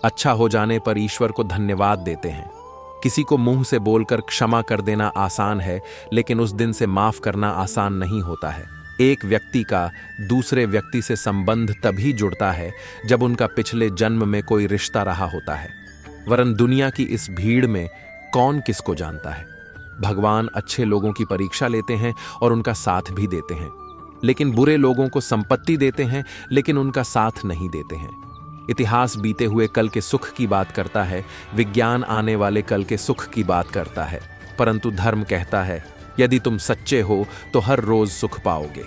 अच्छा हो जाने पर ईश्वर को धन्यवाद देते हैं। किसी को मुंह से बोलकर क्षमा कर देना आसान है, लेकिन उस दिन से माफ करना आसान नहीं होता है। एक व्यक्ति का दूसरे व्यक्ति से संबंध तभी जुड़ता है जब उनका पिछले जन्म में कोई रिश्ता रहा होता है, वरन दुनिया की इस भीड़ में कौन किसको जानता है। भगवान अच्छे लोगों की परीक्षा लेते हैं और उनका साथ भी देते हैं, लेकिन बुरे लोगों को संपत्ति देते हैं लेकिन उनका साथ नहीं देते हैं। इतिहास बीते हुए कल के सुख की बात करता है, विज्ञान आने वाले कल के सुख की बात करता है, परंतु धर्म कहता है यदि तुम सच्चे हो तो हर रोज सुख पाओगे।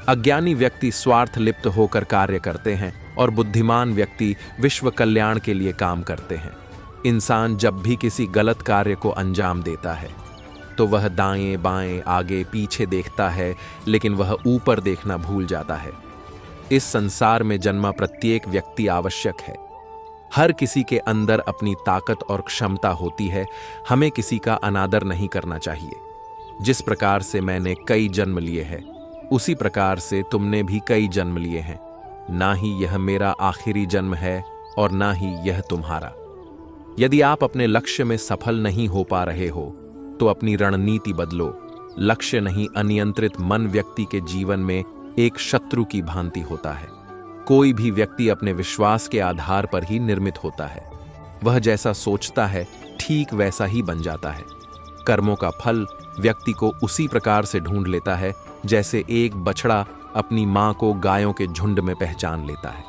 अज्ञानी व्यक्ति स्वार्थ लिप्त होकर कार्य करते हैं और बुद्धिमान व्यक्ति विश्व कल्याण के लिए काम करते हैं। इंसान जब भी किसी गलत कार्य को अंजाम देता है तो वह दाएं बाएं आगे पीछे देखता है, लेकिन वह ऊपर देखना भूल जाता है। इस संसार में जन्मा प्रत्येक व्यक्ति आवश्यक है। हर किसी के अंदर अपनी ताकत और क्षमता होती है। हमें किसी का अनादर नहीं करना चाहिए। जिस प्रकार से मैंने कई जन्म लिए हैं, उसी प्रकार से तुमने भी कई जन्म लिए हैं। ना ही यह मेरा आखिरी जन्म है और ना ही यह तुम्हारा। यदि आप अपने लक्ष्य में सफल नहीं हो पा रहे हो तो अपनी रणनीति बदलो। लक्ष्य नहीं, अनियंत्रित मन व्यक्ति के जीवन में एक शत्रु की भांति होता है। कोई भी व्यक्ति अपने विश्वास के आधार पर ही निर्मित होता है। वह जैसा सोचता है ठीक वैसा ही बन जाता है। कर्मों का फल व्यक्ति को उसी प्रकार से ढूंढ लेता है जैसे एक बछड़ा अपनी मां को गायों के झुंड में पहचान लेता है।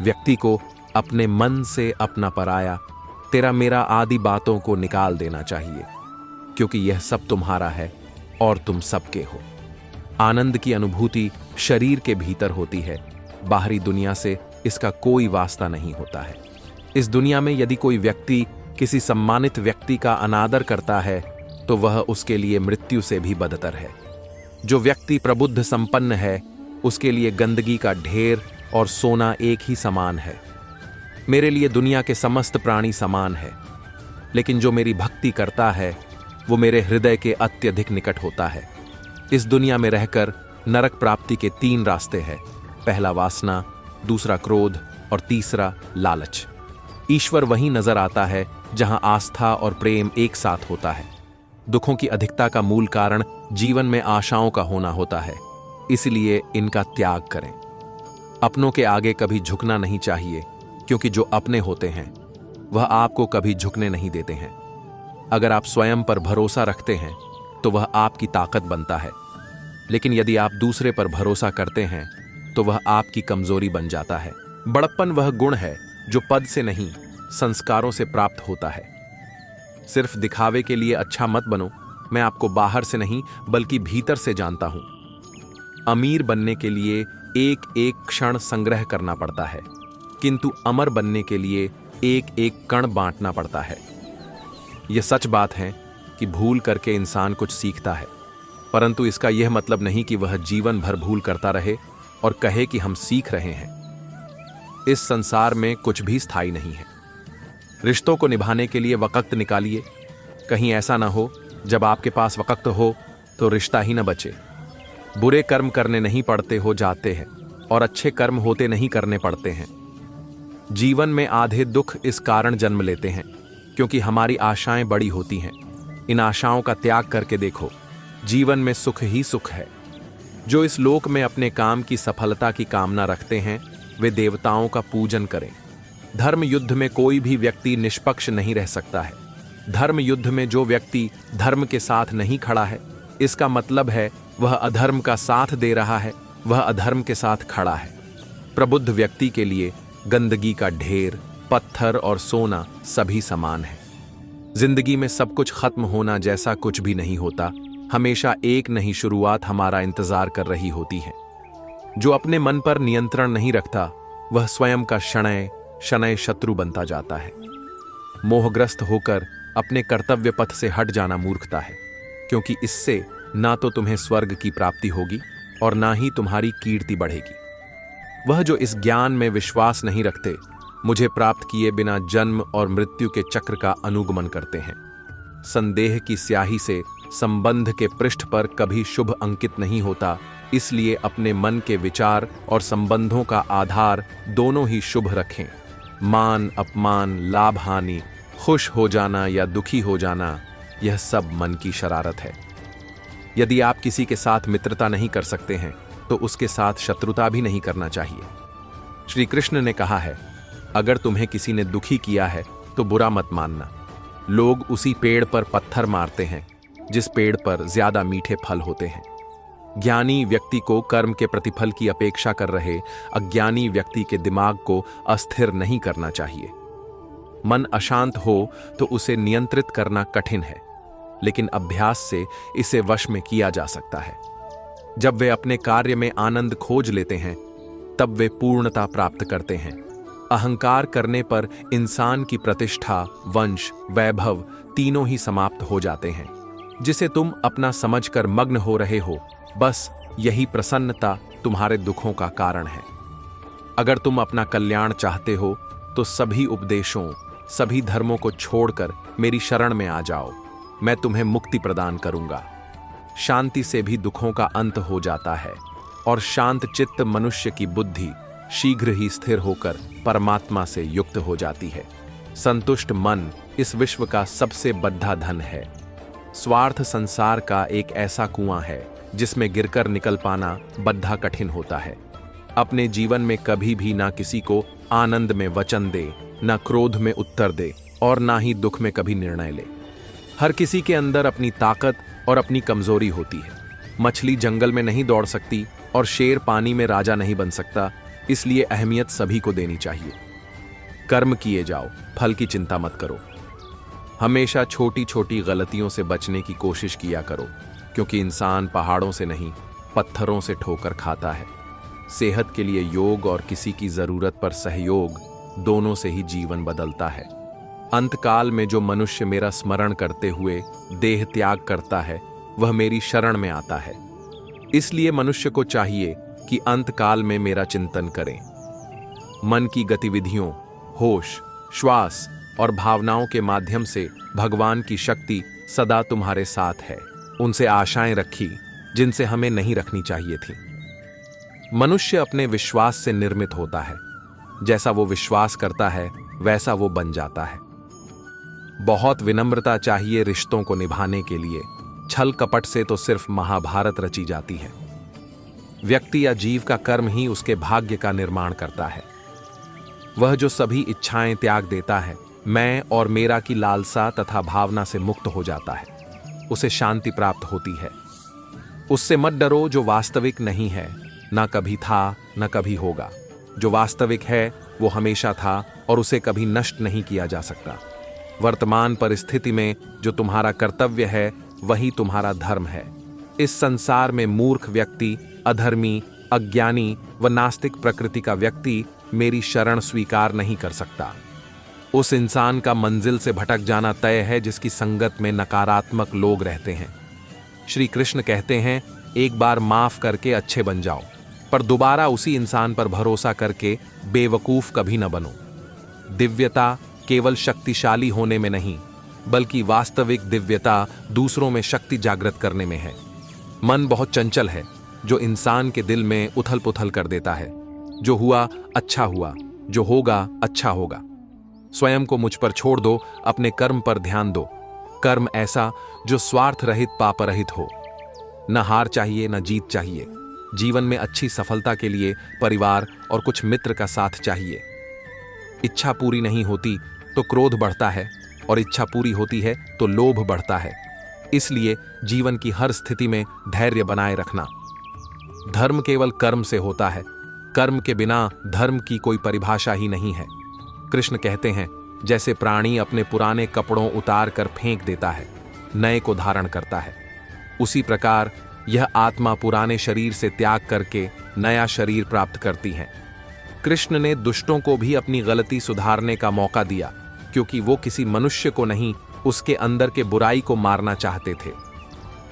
व्यक्ति को अपने मन से अपना पराया, तेरा मेरा आदि बातों को निकाल देना चाहिए, क्योंकि यह सब तुम्हारा है और तुम सबके हो। आनंद की अनुभूति शरीर के भीतर होती है, बाहरी दुनिया से इसका कोई वास्ता नहीं होता है। इस दुनिया में यदि कोई व्यक्ति किसी सम्मानित व्यक्ति का अनादर करता है तो वह उसके लिए मृत्यु से भी बदतर है। जो व्यक्ति प्रबुद्ध संपन्न है उसके लिए गंदगी का ढेर और सोना एक ही समान है। मेरे लिए दुनिया के समस्त प्राणी समान है, लेकिन जो मेरी भक्ति करता है वो मेरे हृदय के अत्यधिक निकट होता है। इस दुनिया में रहकर नरक प्राप्ति के 3 रास्ते हैं। पहला वासना, दूसरा क्रोध और तीसरा लालच। ईश्वर वहीं नजर आता है जहां आस्था और प्रेम एक साथ होता है। दुखों की अधिकता का मूल कारण जीवन में आशाओं का होना होता है, इसलिए इनका त्याग करें। अपनों के आगे कभी झुकना नहीं चाहिए, क्योंकि जो अपने होते हैं वह आपको कभी झुकने नहीं देते हैं। अगर आप स्वयं पर भरोसा रखते हैं तो वह आपकी ताकत बनता है, लेकिन यदि आप दूसरे पर भरोसा करते हैं तो वह आपकी कमजोरी बन जाता है। बड़प्पन वह गुण है जो पद से नहीं, संस्कारों से प्राप्त होता है। सिर्फ दिखावे के लिए अच्छा मत बनो। मैं आपको बाहर से नहीं बल्कि भीतर से जानता हूं। अमीर बनने के लिए एक एक क्षण संग्रह करना पड़ता है, किंतु अमर बनने के लिए एक एक कण बांटना पड़ता है। यह सच बात है कि भूल करके इंसान कुछ सीखता है, परंतु इसका यह मतलब नहीं कि वह जीवन भर भूल करता रहे और कहे कि हम सीख रहे हैं। इस संसार में कुछ भी स्थायी नहीं है। रिश्तों को निभाने के लिए वक्त निकालिए। कहीं ऐसा ना हो जब आपके पास वक्त हो तो रिश्ता ही न बचे। बुरे कर्म करने नहीं पड़ते हो जाते हैं और अच्छे कर्म होते नहीं करने पड़ते हैं। जीवन में आधे दुख इस कारण जन्म लेते हैं क्योंकि हमारी आशाएं बड़ी होती हैं। इन आशाओं का त्याग करके देखो, जीवन में सुख ही सुख है। जो इस लोक में अपने काम की सफलता की कामना रखते हैं वे देवताओं का पूजन करें। धर्म युद्ध में कोई भी व्यक्ति निष्पक्ष नहीं रह सकता है। धर्म युद्ध में जो व्यक्ति धर्म के साथ नहीं खड़ा है, इसका मतलब है वह अधर्म का साथ दे रहा है, वह अधर्म के साथ खड़ा है। प्रबुद्ध व्यक्ति के लिए गंदगी का ढेर, पत्थर और सोना सभी समान है। जिंदगी में सब कुछ खत्म होना जैसा कुछ भी नहीं होता। हमेशा एक नई शुरुआत हमारा इंतजार कर रही होती है। जो अपने मन पर नियंत्रण नहीं रखता वह स्वयं का शनय शनय शत्रु बनता जाता है। मोहग्रस्त होकर अपने कर्तव्य पथ से हट जाना मूर्खता है, क्योंकि इससे ना तो तुम्हें स्वर्ग की प्राप्ति होगी और ना ही तुम्हारी कीर्ति बढ़ेगी। वह जो इस ज्ञान में विश्वास नहीं रखते, मुझे प्राप्त किए बिना जन्म और मृत्यु के चक्र का अनुगमन करते हैं। संदेह की स्याही से संबंध के पृष्ठ पर कभी शुभ अंकित नहीं होता, इसलिए अपने मन के विचार और संबंधों का आधार दोनों ही शुभ रखें। मान अपमान, लाभ हानि, खुश हो जाना या दुखी हो जाना, यह सब मन की शरारत है। यदि आप किसी के साथ मित्रता नहीं कर सकते हैं तो उसके साथ शत्रुता भी नहीं करना चाहिए। श्री कृष्ण ने कहा है, अगर तुम्हें किसी ने दुखी किया है तो बुरा मत मानना। लोग उसी पेड़ पर पत्थर मारते हैं जिस पेड़ पर ज्यादा मीठे फल होते हैं। ज्ञानी व्यक्ति को कर्म के प्रतिफल की अपेक्षा कर रहे अज्ञानी व्यक्ति के दिमाग को अस्थिर नहीं करना चाहिए। मन अशांत हो तो उसे नियंत्रित करना कठिन है, लेकिन अभ्यास से इसे वश में किया जा सकता है। जब वे अपने कार्य में आनंद खोज लेते हैं तब वे पूर्णता प्राप्त करते हैं। अहंकार करने पर इंसान की प्रतिष्ठा, वंश, वैभव तीनों ही समाप्त हो जाते हैं। जिसे तुम अपना समझकर मग्न हो रहे हो, बस यही प्रसन्नता तुम्हारे दुखों का कारण है। अगर तुम अपना कल्याण चाहते हो तो सभी उपदेशों, सभी धर्मों को छोड़कर मेरी शरण में आ जाओ। मैं तुम्हें मुक्ति प्रदान करूंगा। शांति से भी दुखों का अंत हो जाता है और शांत चित्त मनुष्य की बुद्धि शीघ्र ही स्थिर होकर परमात्मा से युक्त हो जाती है। संतुष्ट मन इस विश्व का सबसे बड़ा धन है। स्वार्थ संसार का एक ऐसा कुआं है जिसमें गिरकर निकल पाना बड़ा कठिन होता है। अपने जीवन में कभी भी ना किसी को आनंद में वचन दे, ना क्रोध में उत्तर दे और ना ही दुख में कभी निर्णय ले। हर किसी के अंदर अपनी ताकत और अपनी कमजोरी होती है। मछली जंगल में नहीं दौड़ सकती और शेर पानी में राजा नहीं बन सकता, इसलिए अहमियत सभी को देनी चाहिए। कर्म किए जाओ, फल की चिंता मत करो। हमेशा छोटी छोटी गलतियों से बचने की कोशिश किया करो, क्योंकि इंसान पहाड़ों से नहीं पत्थरों से ठोकर खाता है। सेहत के लिए योग और किसी की जरूरत पर सहयोग, दोनों से ही जीवन बदलता है। अंतकाल में जो मनुष्य मेरा स्मरण करते हुए देह त्याग करता है वह मेरी शरण में आता है। इसलिए मनुष्य को चाहिए कि अंतकाल में मेरा चिंतन करें। मन की गतिविधियों, होश, श्वास और भावनाओं के माध्यम से भगवान की शक्ति सदा तुम्हारे साथ है। उनसे आशाएं रखी जिनसे हमें नहीं रखनी चाहिए थी। मनुष्य अपने विश्वास से निर्मित होता है। जैसा वो विश्वास करता है वैसा वो बन जाता है। बहुत विनम्रता चाहिए रिश्तों को निभाने के लिए। छल कपट से तो सिर्फ महाभारत रची जाती है। व्यक्ति या जीव का कर्म ही उसके भाग्य का निर्माण करता है। वह जो सभी इच्छाएं त्याग देता है, मैं और मेरा की लालसा तथा भावना से मुक्त हो जाता है, उसे शांति प्राप्त होती है। उससे मत डरो जो वास्तविक नहीं है, ना कभी था न कभी होगा। जो वास्तविक है वो हमेशा था और उसे कभी नष्ट नहीं किया जा सकता। वर्तमान परिस्थिति में जो तुम्हारा कर्तव्य है वही तुम्हारा धर्म है। इस संसार में मूर्ख व्यक्ति, अधर्मी, अज्ञानी व नास्तिक प्रकृति का व्यक्ति मेरी शरण स्वीकार नहीं कर सकता। उस इंसान का मंजिल से भटक जाना तय है जिसकी संगत में नकारात्मक लोग रहते हैं। श्री कृष्ण कहते हैं, एक बार माफ करके अच्छे बन जाओ, पर दोबारा उसी इंसान पर भरोसा करके बेवकूफ कभी न बनो। दिव्यता केवल शक्तिशाली होने में नहीं, बल्कि वास्तविक दिव्यता दूसरों में शक्ति जागृत करने में है। मन बहुत चंचल है जो इंसान के दिल में उथल पुथल कर देता है। जो हुआ अच्छा हुआ, जो होगा अच्छा होगा। स्वयं को मुझ पर छोड़ दो, अपने कर्म पर ध्यान दो। कर्म ऐसा जो स्वार्थ रहित, पाप रहित हो। न हार चाहिए न जीत चाहिए। जीवन में अच्छी सफलता के लिए परिवार और कुछ मित्र का साथ चाहिए। इच्छा पूरी नहीं होती तो क्रोध बढ़ता है और इच्छा पूरी होती है तो लोभ बढ़ता है। इसलिए जीवन की हर स्थिति में धैर्य बनाए रखना। धर्म केवल कर्म से होता है। कर्म के बिना धर्म की कोई परिभाषा ही नहीं है। कृष्ण कहते हैं, जैसे प्राणी अपने पुराने कपड़ों उतार कर फेंक देता है, नए को धारण करता है, उसी प्रकार यह आत्मा पुराने शरीर से त्याग करके नया शरीर प्राप्त करती है। कृष्ण ने दुष्टों को भी अपनी गलती सुधारने का मौका दिया, क्योंकि वो किसी मनुष्य को नहीं, उसके अंदर के बुराई को मारना चाहते थे।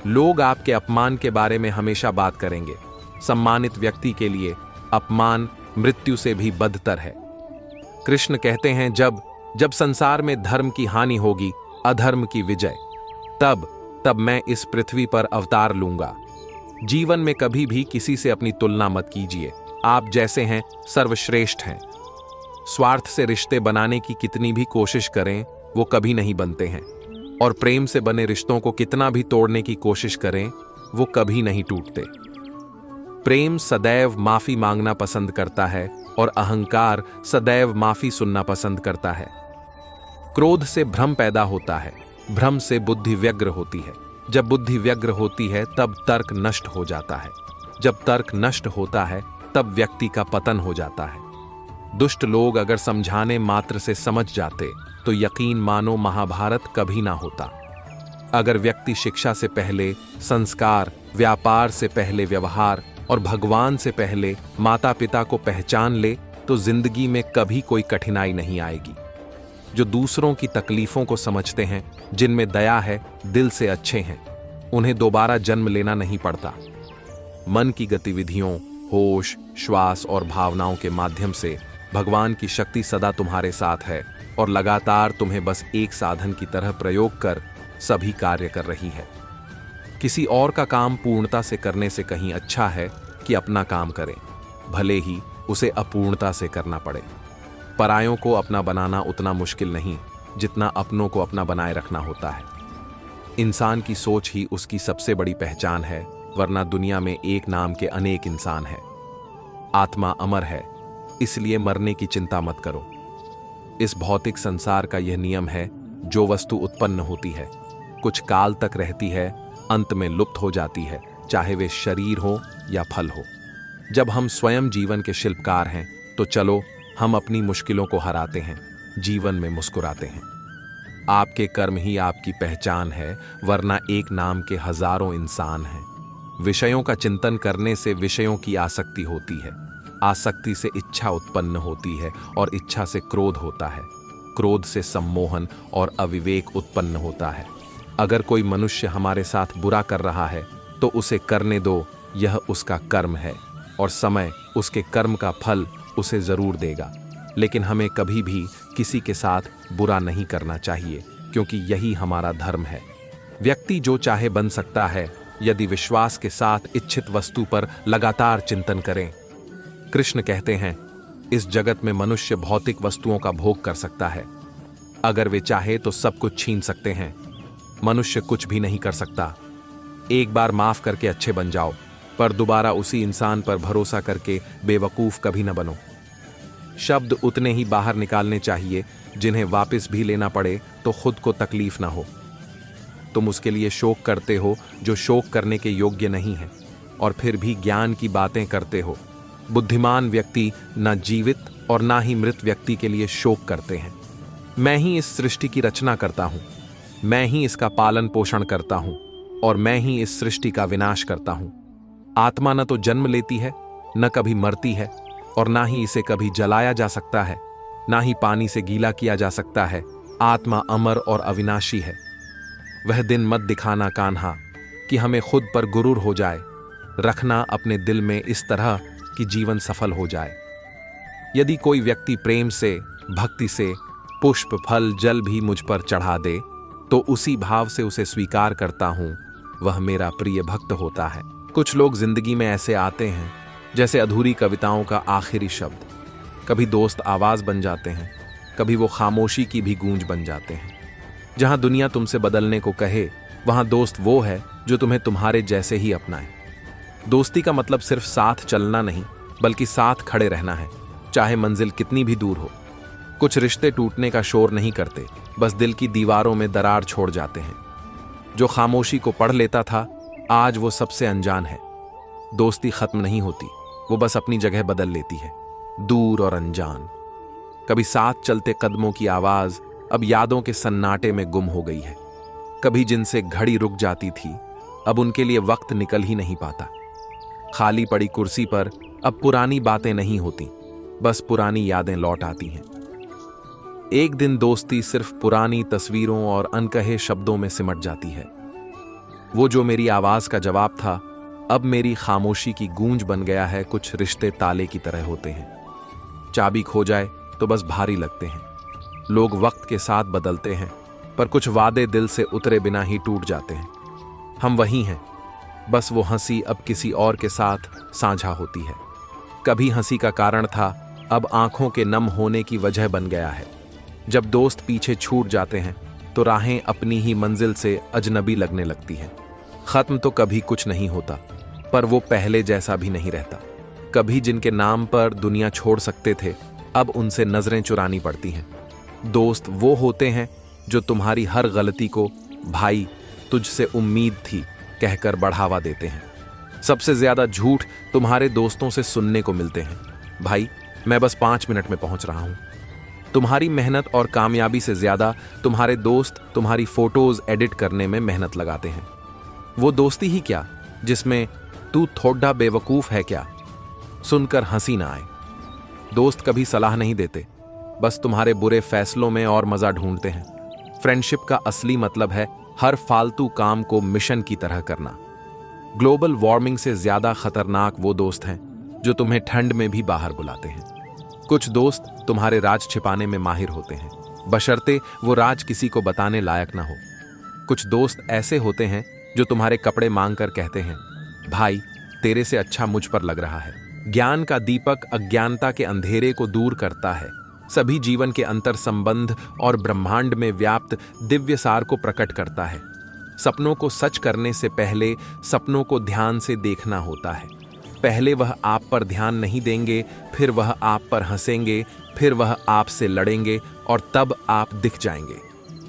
लोग आपके अपमान के बारे में हमेशा बात करेंगे। सम्मानित व्यक्ति के लिए अपमान मृत्यु से भी बदतर है। कृष्ण कहते हैं, जब संसार में धर्म की हानि होगी, अधर्म की विजय, तब मैं इस पृथ्वी पर अवतार लूंगा। जीवन में कभी भी किसी से अपनी तुलना मत कीजिए। आप जैसे हैं सर्वश्रेष्ठ हैं। स्वार्थ से रिश्ते बनाने की कितनी भी कोशिश करें वो कभी नहीं बनते हैं, और प्रेम से बने रिश्तों को कितना भी तोड़ने की कोशिश करें वो कभी नहीं टूटते। प्रेम सदैव माफी मांगना पसंद करता है और अहंकार सदैव माफी सुनना पसंद करता है। क्रोध से भ्रम पैदा होता है, भ्रम से बुद्धि व्यग्र होती है, जब बुद्धि व्यग्र होती है तब तर्क नष्ट हो जाता है, जब तर्क नष्ट होता है तब व्यक्ति का पतन हो जाता है। दुष्ट लोग अगर समझाने मात्र से समझ जाते तो यकीन मानो महाभारत कभी ना होता। अगर व्यक्ति शिक्षा से पहले संस्कार, व्यापार से पहले व्यवहार और भगवान से पहले माता पिता को पहचान ले तो जिंदगी में कभी कोई कठिनाई नहीं आएगी। जो दूसरों की तकलीफों को समझते हैं, जिनमें दया है, दिल से अच्छे हैं, उन्हें दोबारा जन्म लेना नहीं पड़ता। मन की गतिविधियों, होश, श्वास और भावनाओं के माध्यम से भगवान की शक्ति सदा तुम्हारे साथ है और लगातार तुम्हें बस एक साधन की तरह प्रयोग कर सभी कार्य कर रही है। किसी और का काम पूर्णता से करने से कहीं अच्छा है कि अपना काम करें, भले ही उसे अपूर्णता से करना पड़े। परायों को अपना बनाना उतना मुश्किल नहीं जितना अपनों को अपना बनाए रखना होता है। इंसान की सोच ही उसकी सबसे बड़ी पहचान है, वरना दुनिया में एक नाम के अनेक इंसान हैं। आत्मा अमर है, इसलिए मरने की चिंता मत करो। इस भौतिक संसार का यह नियम है, जो वस्तु उत्पन्न होती है कुछ काल तक रहती है, अंत में लुप्त हो जाती है, चाहे वे शरीर हो या फल हो। जब हम स्वयं जीवन के शिल्पकार हैं तो चलो हम अपनी मुश्किलों को हराते हैं, जीवन में मुस्कुराते हैं। आपके कर्म ही आपकी पहचान है, वरना एक नाम के हजारों इंसान हैं। विषयों का चिंतन करने से विषयों की आसक्ति होती है, आसक्ति से इच्छा उत्पन्न होती है और इच्छा से क्रोध होता है, क्रोध से सम्मोहन और अविवेक उत्पन्न होता है। अगर कोई मनुष्य हमारे साथ बुरा कर रहा है तो उसे करने दो, यह उसका कर्म है और समय उसके कर्म का फल उसे जरूर देगा। लेकिन हमें कभी भी किसी के साथ बुरा नहीं करना चाहिए, क्योंकि यही हमारा धर्म है। व्यक्ति जो चाहे बन सकता है यदि विश्वास के साथ इच्छित वस्तु पर लगातार चिंतन करें। कृष्ण कहते हैं, इस जगत में मनुष्य भौतिक वस्तुओं का भोग कर सकता है, अगर वे चाहे तो सब कुछ छीन सकते हैं। मनुष्य कुछ भी नहीं कर सकता। एक बार माफ करके अच्छे बन जाओ, पर दोबारा उसी इंसान पर भरोसा करके बेवकूफ कभी न बनो। शब्द उतने ही बाहर निकालने चाहिए जिन्हें वापस भी लेना पड़े तो खुद को तकलीफ ना हो। तुम उसके लिए शोक करते हो जो शोक करने के योग्य नहीं है, और फिर भी ज्ञान की बातें करते हो। बुद्धिमान व्यक्ति न जीवित और ना ही मृत व्यक्ति के लिए शोक करते हैं। मैं ही इस सृष्टि की रचना करता हूं, मैं ही इसका पालन पोषण करता हूं और मैं ही इस सृष्टि का विनाश करता हूं। आत्मा न तो जन्म लेती है, न कभी मरती है, और ना ही इसे कभी जलाया जा सकता है, ना ही पानी से गीला किया जा सकता है। आत्मा अमर और अविनाशी है। वह दिन मत दिखाना कान्हा कि हमें खुद पर गुरूर हो जाए। रखना अपने दिल में इस तरह कि जीवन सफल हो जाए। यदि कोई व्यक्ति प्रेम से, भक्ति से पुष्प, फल, जल भी मुझ पर चढ़ा दे तो उसी भाव से उसे स्वीकार करता हूं, वह मेरा प्रिय भक्त होता है। कुछ लोग जिंदगी में ऐसे आते हैं जैसे अधूरी कविताओं का आखिरी शब्द। कभी दोस्त आवाज बन जाते हैं, कभी वो खामोशी की भी गूंज बन जाते हैं। जहां दुनिया तुमसे बदलने को कहे, वहां दोस्त वो है जो तुम्हें तुम्हारे जैसे ही अपनाए। दोस्ती का मतलब सिर्फ साथ चलना नहीं, बल्कि साथ खड़े रहना है, चाहे मंजिल कितनी भी दूर हो। कुछ रिश्ते टूटने का शोर नहीं करते, बस दिल की दीवारों में दरार छोड़ जाते हैं। जो खामोशी को पढ़ लेता था, आज वो सबसे अनजान है। दोस्ती खत्म नहीं होती, वो बस अपनी जगह बदल लेती है, दूर और अनजान। कभी साथ चलते कदमों की आवाज अब यादों के सन्नाटे में गुम हो गई है। कभी जिनसे घड़ी रुक जाती थी, अब उनके लिए वक्त निकल ही नहीं पाता। खाली पड़ी कुर्सी पर अब पुरानी बातें नहीं होती, बस पुरानी यादें लौट आती हैं। एक दिन दोस्ती सिर्फ पुरानी तस्वीरों और अनकहे शब्दों में सिमट जाती है। वो जो मेरी आवाज का जवाब था, अब मेरी खामोशी की गूंज बन गया है। कुछ रिश्ते ताले की तरह होते हैं, चाबी खो जाए तो बस भारी लगते हैं। लोग वक्त के साथ बदलते हैं, पर कुछ वादे दिल से उतरे बिना ही टूट जाते हैं। हम वही हैं, बस वो हंसी अब किसी और के साथ साझा होती है। कभी हंसी का कारण था अब आंखों के नम होने की वजह बन गया है। जब दोस्त पीछे छूट जाते हैं तो राहें अपनी ही मंजिल से अजनबी लगने लगती हैं। खत्म तो कभी कुछ नहीं होता, पर वो पहले जैसा भी नहीं रहता। कभी जिनके नाम पर दुनिया छोड़ सकते थे, अब उनसे नजरें चुरानी पड़ती हैं। दोस्त वो होते हैं जो तुम्हारी हर गलती को भाई तुझसे उम्मीद थी कहकर बढ़ावा देते हैं। सबसे ज्यादा झूठ तुम्हारे दोस्तों से सुनने को मिलते हैं, भाई मैं बस 5 मिनट में पहुंच रहा हूं। तुम्हारी मेहनत और कामयाबी से ज्यादा तुम्हारे दोस्त तुम्हारी फोटोज एडिट करने में मेहनत लगाते हैं। वो दोस्ती ही क्या जिसमें तू थोड़ा बेवकूफ है क्या सुनकर हंसी ना आए। दोस्त कभी सलाह नहीं देते, बस तुम्हारे बुरे फैसलों में और मजा ढूंढते हैं। फ्रेंडशिप का असली मतलब है हर फालतू काम को मिशन की तरह करना। ग्लोबल वार्मिंग से ज्यादा खतरनाक वो दोस्त हैं जो तुम्हें ठंड में भी बाहर बुलाते हैं। कुछ दोस्त तुम्हारे राज छिपाने में माहिर होते हैं, बशर्ते वो राज किसी को बताने लायक ना हो। कुछ दोस्त ऐसे होते हैं जो तुम्हारे कपड़े मांगकर कहते हैं, भाई तेरे से अच्छा मुझ पर लग रहा है। ज्ञान का दीपक अज्ञानता के अंधेरे को दूर करता है, सभी जीवन के अंतर संबंध और ब्रह्मांड में व्याप्त दिव्य सार को प्रकट करता है। सपनों को सच करने से पहले सपनों को ध्यान से देखना होता है। पहले वह आप पर ध्यान नहीं देंगे, फिर वह आप पर हंसेंगे, फिर वह आपसे लड़ेंगे और तब आप दिख जाएंगे।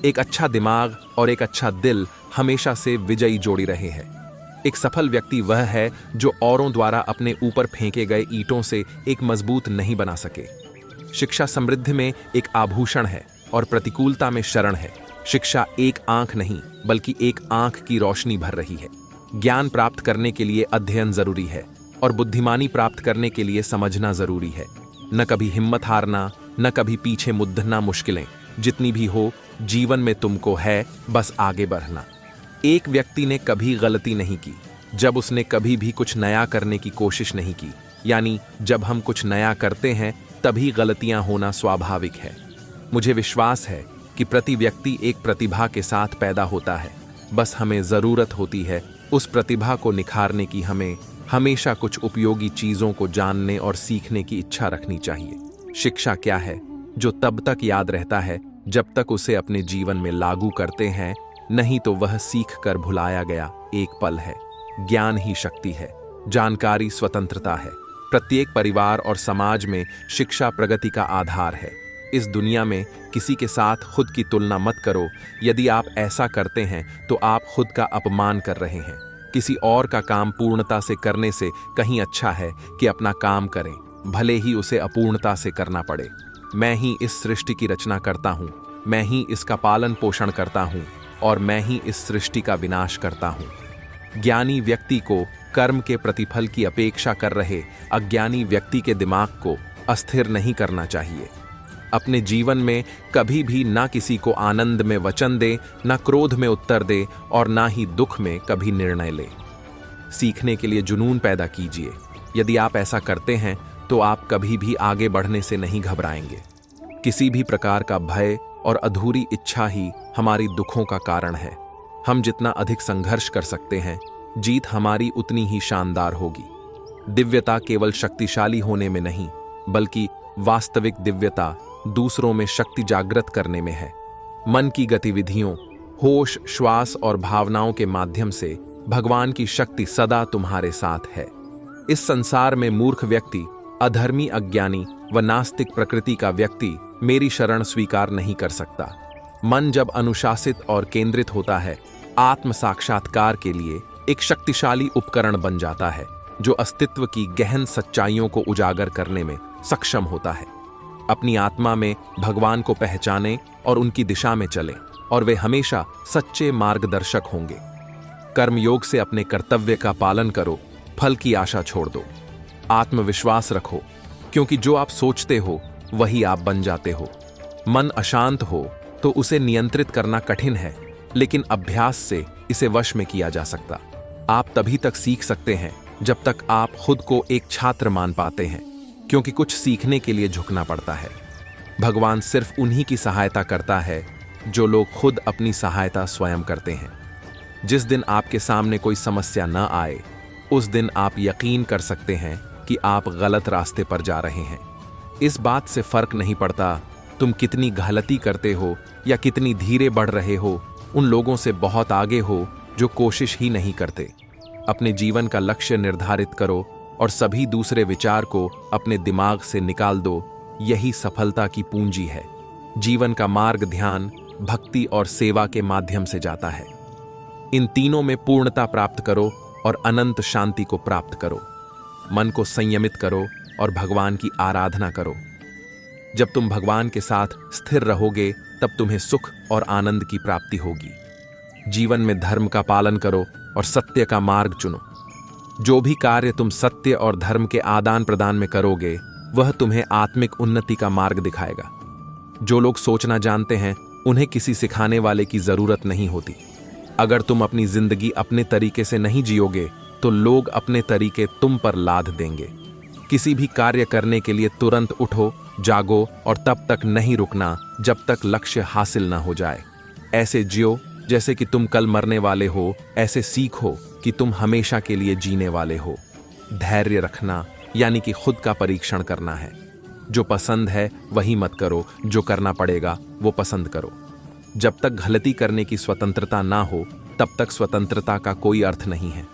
एक अच्छा दिमाग और एक अच्छा दिल हमेशा से विजयी जोड़ी रहे हैं। एक सफल व्यक्ति वह है जो औरों द्वारा अपने ऊपर फेंके गए ईंटों से एक मजबूत नहीं बना सके। शिक्षा समृद्धि में एक आभूषण है और प्रतिकूलता में शरण है। शिक्षा एक आंख नहीं बल्कि एक आंख की रोशनी भर रही है। ज्ञान प्राप्त करने के लिए अध्ययन जरूरी है और बुद्धिमानी प्राप्त करने के लिए समझना जरूरी है। न कभी हिम्मत हारना, न कभी पीछे मुड़ना। मुश्किलें जितनी भी हो, जीवन में तुमको है बस आगे बढ़ना। एक व्यक्ति ने कभी गलती नहीं की जब उसने कभी भी कुछ नया करने की कोशिश नहीं की। यानी जब हम कुछ नया करते हैं तभी गलतियां होना स्वाभाविक है। मुझे विश्वास है कि प्रति व्यक्ति एक प्रतिभा के साथ पैदा होता है, बस हमें जरूरत होती है उस प्रतिभा को निखारने की। हमें हमेशा कुछ उपयोगी चीजों को जानने और सीखने की इच्छा रखनी चाहिए। शिक्षा क्या है? जो तब तक याद रहता है जब तक उसे अपने जीवन में लागू करते हैं, नहीं तो वह सीख कर भुलाया गया एक पल है। ज्ञान ही शक्ति है, जानकारी स्वतंत्रता है। प्रत्येक परिवार और समाज में शिक्षा प्रगति का आधार है। इस दुनिया में किसी के साथ खुद की तुलना मत करो। यदि आप ऐसा करते हैं तो आप खुद का अपमान कर रहे हैं। किसी और का काम पूर्णता से करने से कहीं अच्छा है कि अपना काम करें, भले ही उसे अपूर्णता से करना पड़े। मैं ही इस सृष्टि की रचना करता हूँ, मैं ही इसका पालन पोषण करता हूँ और मैं ही इस सृष्टि का विनाश करता हूँ। ज्ञानी व्यक्ति को कर्म के प्रतिफल की अपेक्षा कर रहे अज्ञानी व्यक्ति के दिमाग को अस्थिर नहीं करना चाहिए। अपने जीवन में कभी भी ना किसी को आनंद में वचन दे, ना क्रोध में उत्तर दे और ना ही दुख में कभी निर्णय ले। सीखने के लिए जुनून पैदा कीजिए। यदि आप ऐसा करते हैं तो आप कभी भी आगे बढ़ने से नहीं घबराएंगे। किसी भी प्रकार का भय और अधूरी इच्छा ही हमारी दुखों का कारण है। हम जितना अधिक संघर्ष कर सकते हैं, जीत हमारी उतनी ही शानदार होगी। दिव्यता केवल शक्तिशाली होने में नहीं, बल्कि वास्तविक दिव्यता दूसरों में शक्ति जागृत करने में है। मन की गतिविधियों, होश, श्वास और भावनाओं के माध्यम से भगवान की शक्ति सदा तुम्हारे साथ है। इस संसार में मूर्ख व्यक्ति, अधर्मी, अज्ञानी व नास्तिक प्रकृति का व्यक्ति मेरी शरण स्वीकार नहीं कर सकता। मन जब अनुशासित और केंद्रित होता है, आत्म साक्षात्कार के लिए एक शक्तिशाली उपकरण बन जाता है जो अस्तित्व की गहन सच्चाइयों को उजागर करने में सक्षम होता है। अपनी आत्मा में भगवान को पहचानें और उनकी दिशा में चलें और वे हमेशा सच्चे मार्गदर्शक होंगे। कर्मयोग से अपने कर्तव्य का पालन करो, फल की आशा छोड़ दो। आत्मविश्वास रखो, क्योंकि जो आप सोचते हो वही आप बन जाते हो। मन अशांत हो तो उसे नियंत्रित करना कठिन है, लेकिन अभ्यास से इसे वश में किया जा सकता। आप तभी तक सीख सकते हैं जब तक आप खुद को एक छात्र मान पाते हैं, क्योंकि कुछ सीखने के लिए झुकना पड़ता है। भगवान सिर्फ उन्हीं की सहायता करता है जो लोग खुद अपनी सहायता स्वयं करते हैं। जिस दिन आपके सामने कोई समस्या न आए, उस दिन आप यकीन कर सकते हैं कि आप गलत रास्ते पर जा रहे हैं। इस बात से फर्क नहीं पड़ता तुम कितनी गलती करते हो या कितनी धीरे बढ़ रहे हो, उन लोगों से बहुत आगे हो जो कोशिश ही नहीं करते। अपने जीवन का लक्ष्य निर्धारित करो और सभी दूसरे विचार को अपने दिमाग से निकाल दो। यही सफलता की पूंजी है। जीवन का मार्ग ध्यान, भक्ति और सेवा के माध्यम से जाता है। इन तीनों में पूर्णता प्राप्त करो और अनंत शांति को प्राप्त करो। मन को संयमित करो और भगवान की आराधना करो। जब तुम भगवान के साथ स्थिर रहोगे तब तुम्हें सुख और आनंद की प्राप्ति होगी। जीवन में धर्म का पालन करो और सत्य का मार्ग चुनो। जो भी कार्य तुम सत्य और धर्म के आदान प्रदान में करोगे वह तुम्हें आत्मिक उन्नति का मार्ग दिखाएगा। जो लोग सोचना जानते हैं उन्हें किसी सिखाने वाले की जरूरत नहीं होती। अगर तुम अपनी जिंदगी अपने तरीके से नहीं जियोगे तो लोग अपने तरीके तुम पर लाद देंगे। किसी भी कार्य करने के लिए तुरंत उठो, जागो और तब तक नहीं रुकना जब तक लक्ष्य हासिल ना हो जाए। ऐसे जियो जैसे कि तुम कल मरने वाले हो। ऐसे सीखो कि तुम हमेशा के लिए जीने वाले हो। धैर्य रखना यानी कि खुद का परीक्षण करना है। जो पसंद है वही मत करो, जो करना पड़ेगा वो पसंद करो। जब तक गलती करने की स्वतंत्रता ना हो तब तक स्वतंत्रता का कोई अर्थ नहीं है।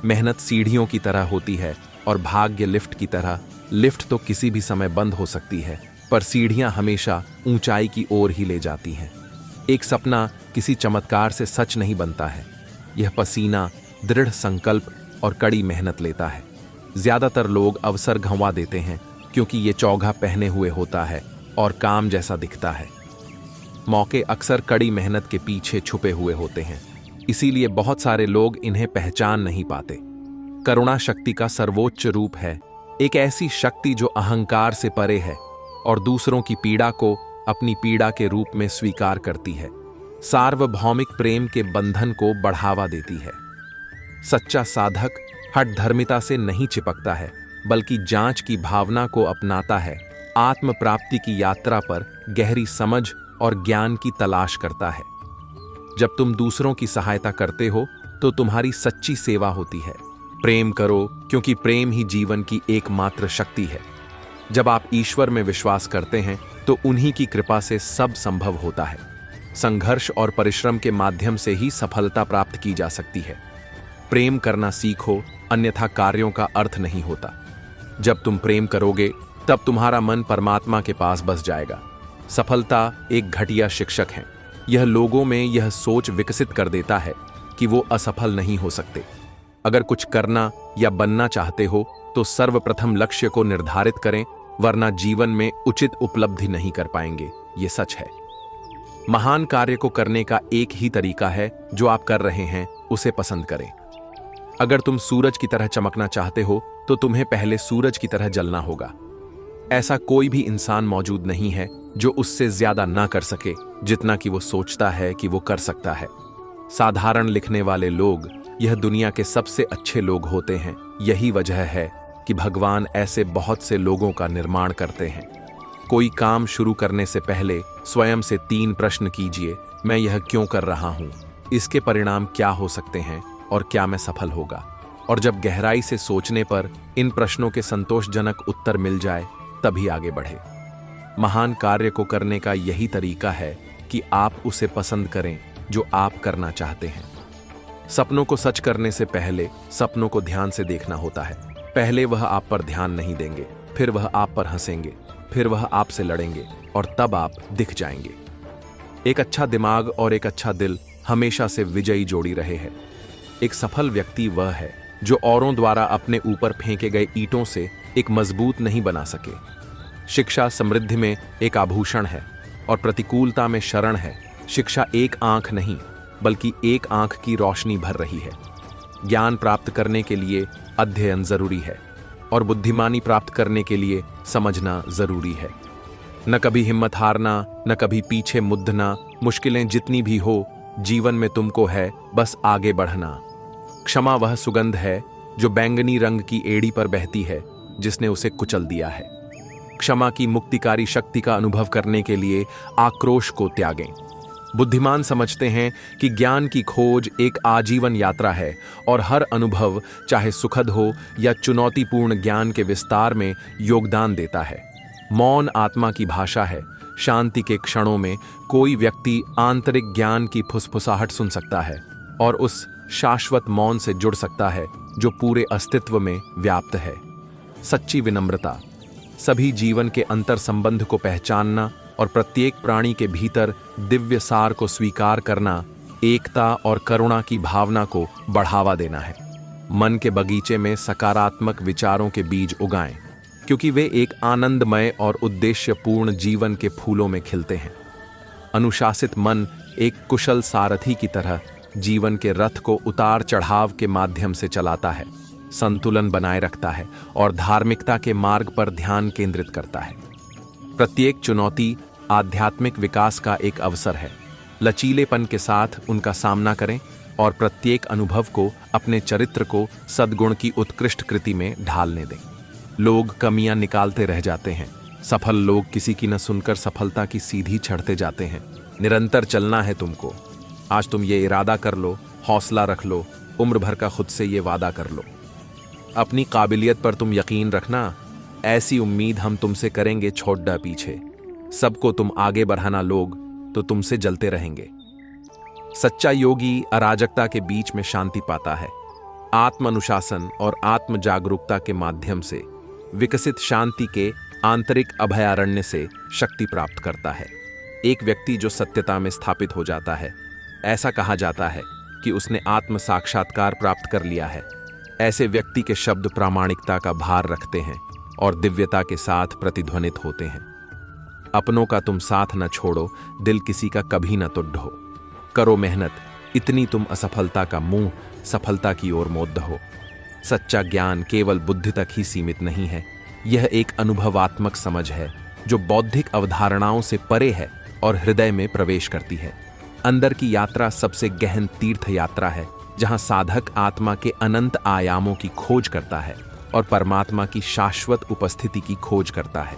मेहनत सीढ़ियों की तरह होती है और भाग्य लिफ्ट की तरह। लिफ्ट तो किसी भी समय बंद हो सकती है, पर सीढ़ियां हमेशा ऊंचाई की ओर ही ले जाती हैं। एक सपना किसी चमत्कार से सच नहीं बनता है। यह पसीना, दृढ़ संकल्प और कड़ी मेहनत लेता है। ज्यादातर लोग अवसर गंवा देते हैं क्योंकि ये चौगा पहने हुए होता है और काम जैसा दिखता है। मौके अक्सर कड़ी मेहनत के पीछे छुपे हुए होते हैं, इसीलिए बहुत सारे लोग इन्हें पहचान नहीं पाते। करुणा शक्ति का सर्वोच्च रूप है, एक ऐसी शक्ति जो अहंकार से परे है और दूसरों की पीड़ा को अपनी पीड़ा के रूप में स्वीकार करती है। सार्वभौमिक प्रेम के बंधन को बढ़ावा देती है। सच्चा साधक हठ धर्मिता से नहीं चिपकता है, बल्कि जांच की भावना को अपनाता है। आत्म प्राप्ति की यात्रा पर गहरी समझ और ज्ञान की तलाश करता है। जब तुम दूसरों की सहायता करते हो तो तुम्हारी सच्ची सेवा होती है। प्रेम करो क्योंकि प्रेम ही जीवन की एकमात्र शक्ति है। जब आप ईश्वर में विश्वास करते हैं तो उन्हीं की कृपा से सब संभव होता है। संघर्ष और परिश्रम के माध्यम से ही सफलता प्राप्त की जा सकती है। प्रेम करना सीखो, अन्यथा कार्यों का अर्थ नहीं होता। जब तुम प्रेम करोगे तब तुम्हारा मन परमात्मा के पास बस जाएगा। सफलता एक घटिया शिक्षक है। यह लोगों में यह सोच विकसित कर देता है कि वो असफल नहीं हो सकते। अगर कुछ करना या बनना चाहते हो तो सर्वप्रथम लक्ष्य को निर्धारित करें, वरना जीवन में उचित उपलब्धि नहीं कर पाएंगे। ये सच है। महान कार्य को करने का एक ही तरीका है, जो आप कर रहे हैं उसे पसंद करें। अगर तुम सूरज की तरह चमकना चाहते हो तो तुम्हें पहले सूरज की तरह जलना होगा। ऐसा कोई भी इंसान मौजूद नहीं है जो उससे ज्यादा ना कर सके जितना कि वो सोचता है कि वो कर सकता है। साधारण लिखने वाले लोग यह दुनिया के सबसे अच्छे लोग होते हैं। यही वजह है कि भगवान ऐसे बहुत से लोगों का निर्माण करते हैं। कोई काम शुरू करने से पहले स्वयं से 3 प्रश्न कीजिए। मैं यह क्यों कर रहा हूं? इसके परिणाम क्या हो सकते हैं और क्या मैं सफल होगा? और जब गहराई से सोचने पर इन प्रश्नों के संतोषजनक उत्तर मिल जाए तभी आगे बढ़े। महान कार्य को करने का यही तरीका है कि आप उसे पसंद करें जो आप करना चाहते हैं। सपनों को सच करने से पहले सपनों को ध्यान से देखना होता है। पहले वह आप पर ध्यान नहीं देंगे, फिर वह आप पर हंसेंगे, फिर वह आपसे लड़ेंगे और तब आप दिख जाएंगे। एक अच्छा दिमाग और एक अच्छा दिल हमेशा से विजयी जोड़ी रहे हैं। एक सफल व्यक्ति वह है जो औरों द्वारा अपने ऊपर फेंके गए ईंटों से एक मजबूत नहीं बना सके। शिक्षा समृद्धि में एक आभूषण है और प्रतिकूलता में शरण है। शिक्षा एक आंख नहीं बल्कि एक आंख की रोशनी भर रही है। ज्ञान प्राप्त करने के लिए अध्ययन जरूरी है और बुद्धिमानी प्राप्त करने के लिए समझना जरूरी है। न कभी हिम्मत हारना, न कभी पीछे मुड़ना। मुश्किलें जितनी भी हो, जीवन में तुमको है बस आगे बढ़ना। क्षमा वह सुगंध है जो बैंगनी रंग की एड़ी पर बहती है जिसने उसे कुचल दिया है। क्षमा की मुक्तिकारी शक्ति का अनुभव करने के लिए आक्रोश को त्यागें। बुद्धिमान समझते हैं कि ज्ञान की खोज एक आजीवन यात्रा है और हर अनुभव, चाहे सुखद हो या चुनौतीपूर्ण, ज्ञान के विस्तार में योगदान देता है। मौन आत्मा की भाषा है। शांति के क्षणों में कोई व्यक्ति आंतरिक ज्ञान की फुसफुसाहट सुन सकता है और उस शाश्वत मौन से जुड़ सकता है जो पूरे अस्तित्व में व्याप्त है। सच्ची विनम्रता, सभी जीवन के अंतर संबंध को पहचानना और प्रत्येक प्राणी के भीतर दिव्य सार को स्वीकार करना, एकता और करुणा की भावना को बढ़ावा देना है। मन के बगीचे में सकारात्मक विचारों के बीज उगाएं, क्योंकि वे एक आनंदमय और उद्देश्यपूर्ण जीवन के फूलों में खिलते हैं। अनुशासित मन एक कुशल सारथी की तरह जीवन के रथ को उतार चढ़ाव के माध्यम से चलाता है, संतुलन बनाए रखता है और धार्मिकता के मार्ग पर ध्यान केंद्रित करता है। प्रत्येक चुनौती आध्यात्मिक विकास का एक अवसर है। लचीलेपन के साथ उनका सामना करें और प्रत्येक अनुभव को अपने चरित्र को सद्गुण की उत्कृष्ट कृति में ढालने दें। लोग कमियां निकालते रह जाते हैं। सफल लोग किसी की न सुनकर सफलता की सीधी चढ़ते जाते हैं। निरंतर चलना है तुमको। आज तुम ये इरादा कर लो, हौसला रख लो, उम्र भर का खुद से ये वादा कर लो। अपनी काबिलियत पर तुम यकीन रखना, ऐसी उम्मीद हम तुमसे करेंगे छोड़ पीछे। सबको तुम आगे बढ़ाना लोग तो तुमसे जलते रहेंगे। सच्चा योगी अराजकता के बीच में शांति पाता है। आत्म अनुशासन और आत्म जागरूकता के माध्यम से विकसित शांति के आंतरिक अभयारण्य से शक्ति प्राप्त करता है। एक व्यक्ति जो सत्यता में स्थापित हो जाता है, ऐसा कहा जाता है कि उसने आत्म साक्षात्कार प्राप्त कर लिया है। ऐसे व्यक्ति के शब्द प्रामाणिकता का भार रखते हैं और दिव्यता के साथ प्रतिध्वनित होते हैं। अपनों का तुम साथ न छोड़ो, दिल किसी का कभी न तुड्ढो। करो मेहनत, इतनी तुम असफलता का मुंह सफलता की ओर मोड़ दहो। सच्चा ज्ञान केवल बुद्धि तक ही सीमित नहीं है। यह एक अनुभवात्मक समझ है जो बौद्धिक अवधारणाओं से परे है और हृदय में प्रवेश करती है। अंदर की यात्रा सबसे गहन तीर्थ यात्रा है, जहां साधक आत्मा के अनंत आयामों की खोज करता है और परमात्मा की शाश्वत उपस्थिति की खोज करता है।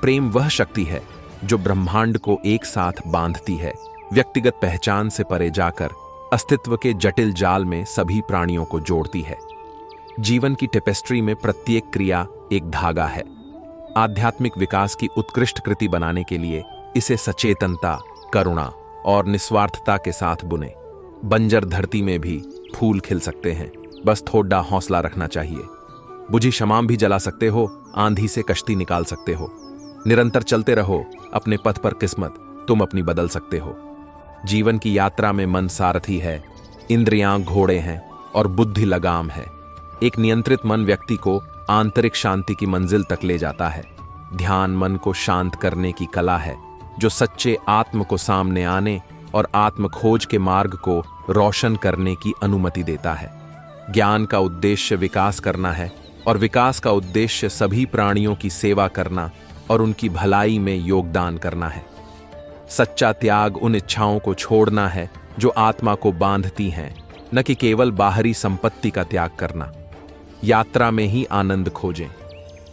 प्रेम वह शक्ति है जो ब्रह्मांड को एक साथ बांधती है, व्यक्तिगत पहचान से परे जाकर अस्तित्व के जटिल जाल में सभी प्राणियों को जोड़ती है। जीवन की टेपेस्ट्री में प्रत्येक क्रिया एक धागा है। आध्यात्मिक विकास की उत्कृष्ट कृति बनाने के लिए इसे सचेतनता, करुणा और निस्वार्थता के साथ बुने। बंजर धरती में भी फूल खिल सकते हैं, बस थोड़ा हौसला रखना चाहिए। बुझी शमाम भी जला सकते हो, आंधी से कश्ती निकाल सकते हो। निरंतर चलते रहो, अपने पथ पर किस्मत तुम अपनी बदल सकते हो। जीवन की यात्रा में मन सारथी है, इंद्रियां घोड़े हैं और बुद्धि लगाम है। एक नियंत्रित मन व्यक्ति को आंतरिक शांति की मंजिल तक ले जाता है। ध्यान मन को शांत करने की कला है जो सच्चे आत्म को सामने आने और आत्म खोज के मार्ग को रोशन करने की अनुमति देता है। ज्ञान का उद्देश्य विकास करना है और विकास का उद्देश्य सभी प्राणियों की सेवा करना और उनकी भलाई में योगदान करना है। सच्चा त्याग उन इच्छाओं को छोड़ना है जो आत्मा को बांधती हैं, न कि केवल बाहरी संपत्ति का त्याग करना। यात्रा में ही आनंद खोजें,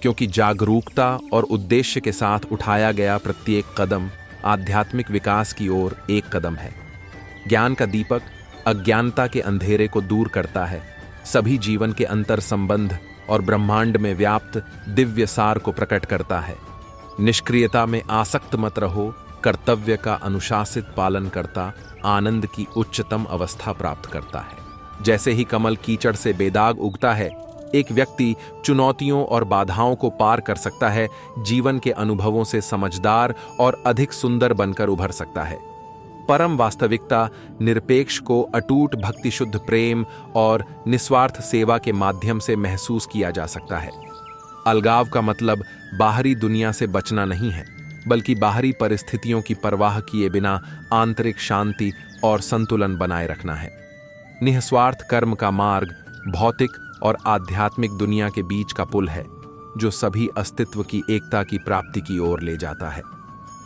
क्योंकि जागरूकता और उद्देश्य के साथ उठाया गया प्रत्येक कदम आध्यात्मिक विकास की ओर एक कदम है। ज्ञान का दीपक अज्ञानता के अंधेरे को दूर करता है, सभी जीवन के अंतर संबंध और ब्रह्मांड में व्याप्त दिव्य सार को प्रकट करता है। निष्क्रियता में आसक्त मत रहो, कर्तव्य का अनुशासित पालन करता आनंद की उच्चतम अवस्था प्राप्त करता है। जैसे ही कमल कीचड़ से बेदाग उगता है, एक व्यक्ति चुनौतियों और बाधाओं को पार कर सकता है, जीवन के अनुभवों से समझदार और अधिक सुंदर बनकर उभर सकता है। परम वास्तविकता निरपेक्ष को अटूट भक्ति, शुद्ध प्रेम और निस्वार्थ सेवा के माध्यम से महसूस किया जा सकता है। अलगाव का मतलब बाहरी दुनिया से बचना नहीं है, बल्कि बाहरी परिस्थितियों की परवाह किए बिना आंतरिक शांति और संतुलन बनाए रखना है। निस्वार्थ कर्म का मार्ग भौतिक और आध्यात्मिक दुनिया के बीच का पुल है, जो सभी अस्तित्व की एकता की प्राप्ति की ओर ले जाता है।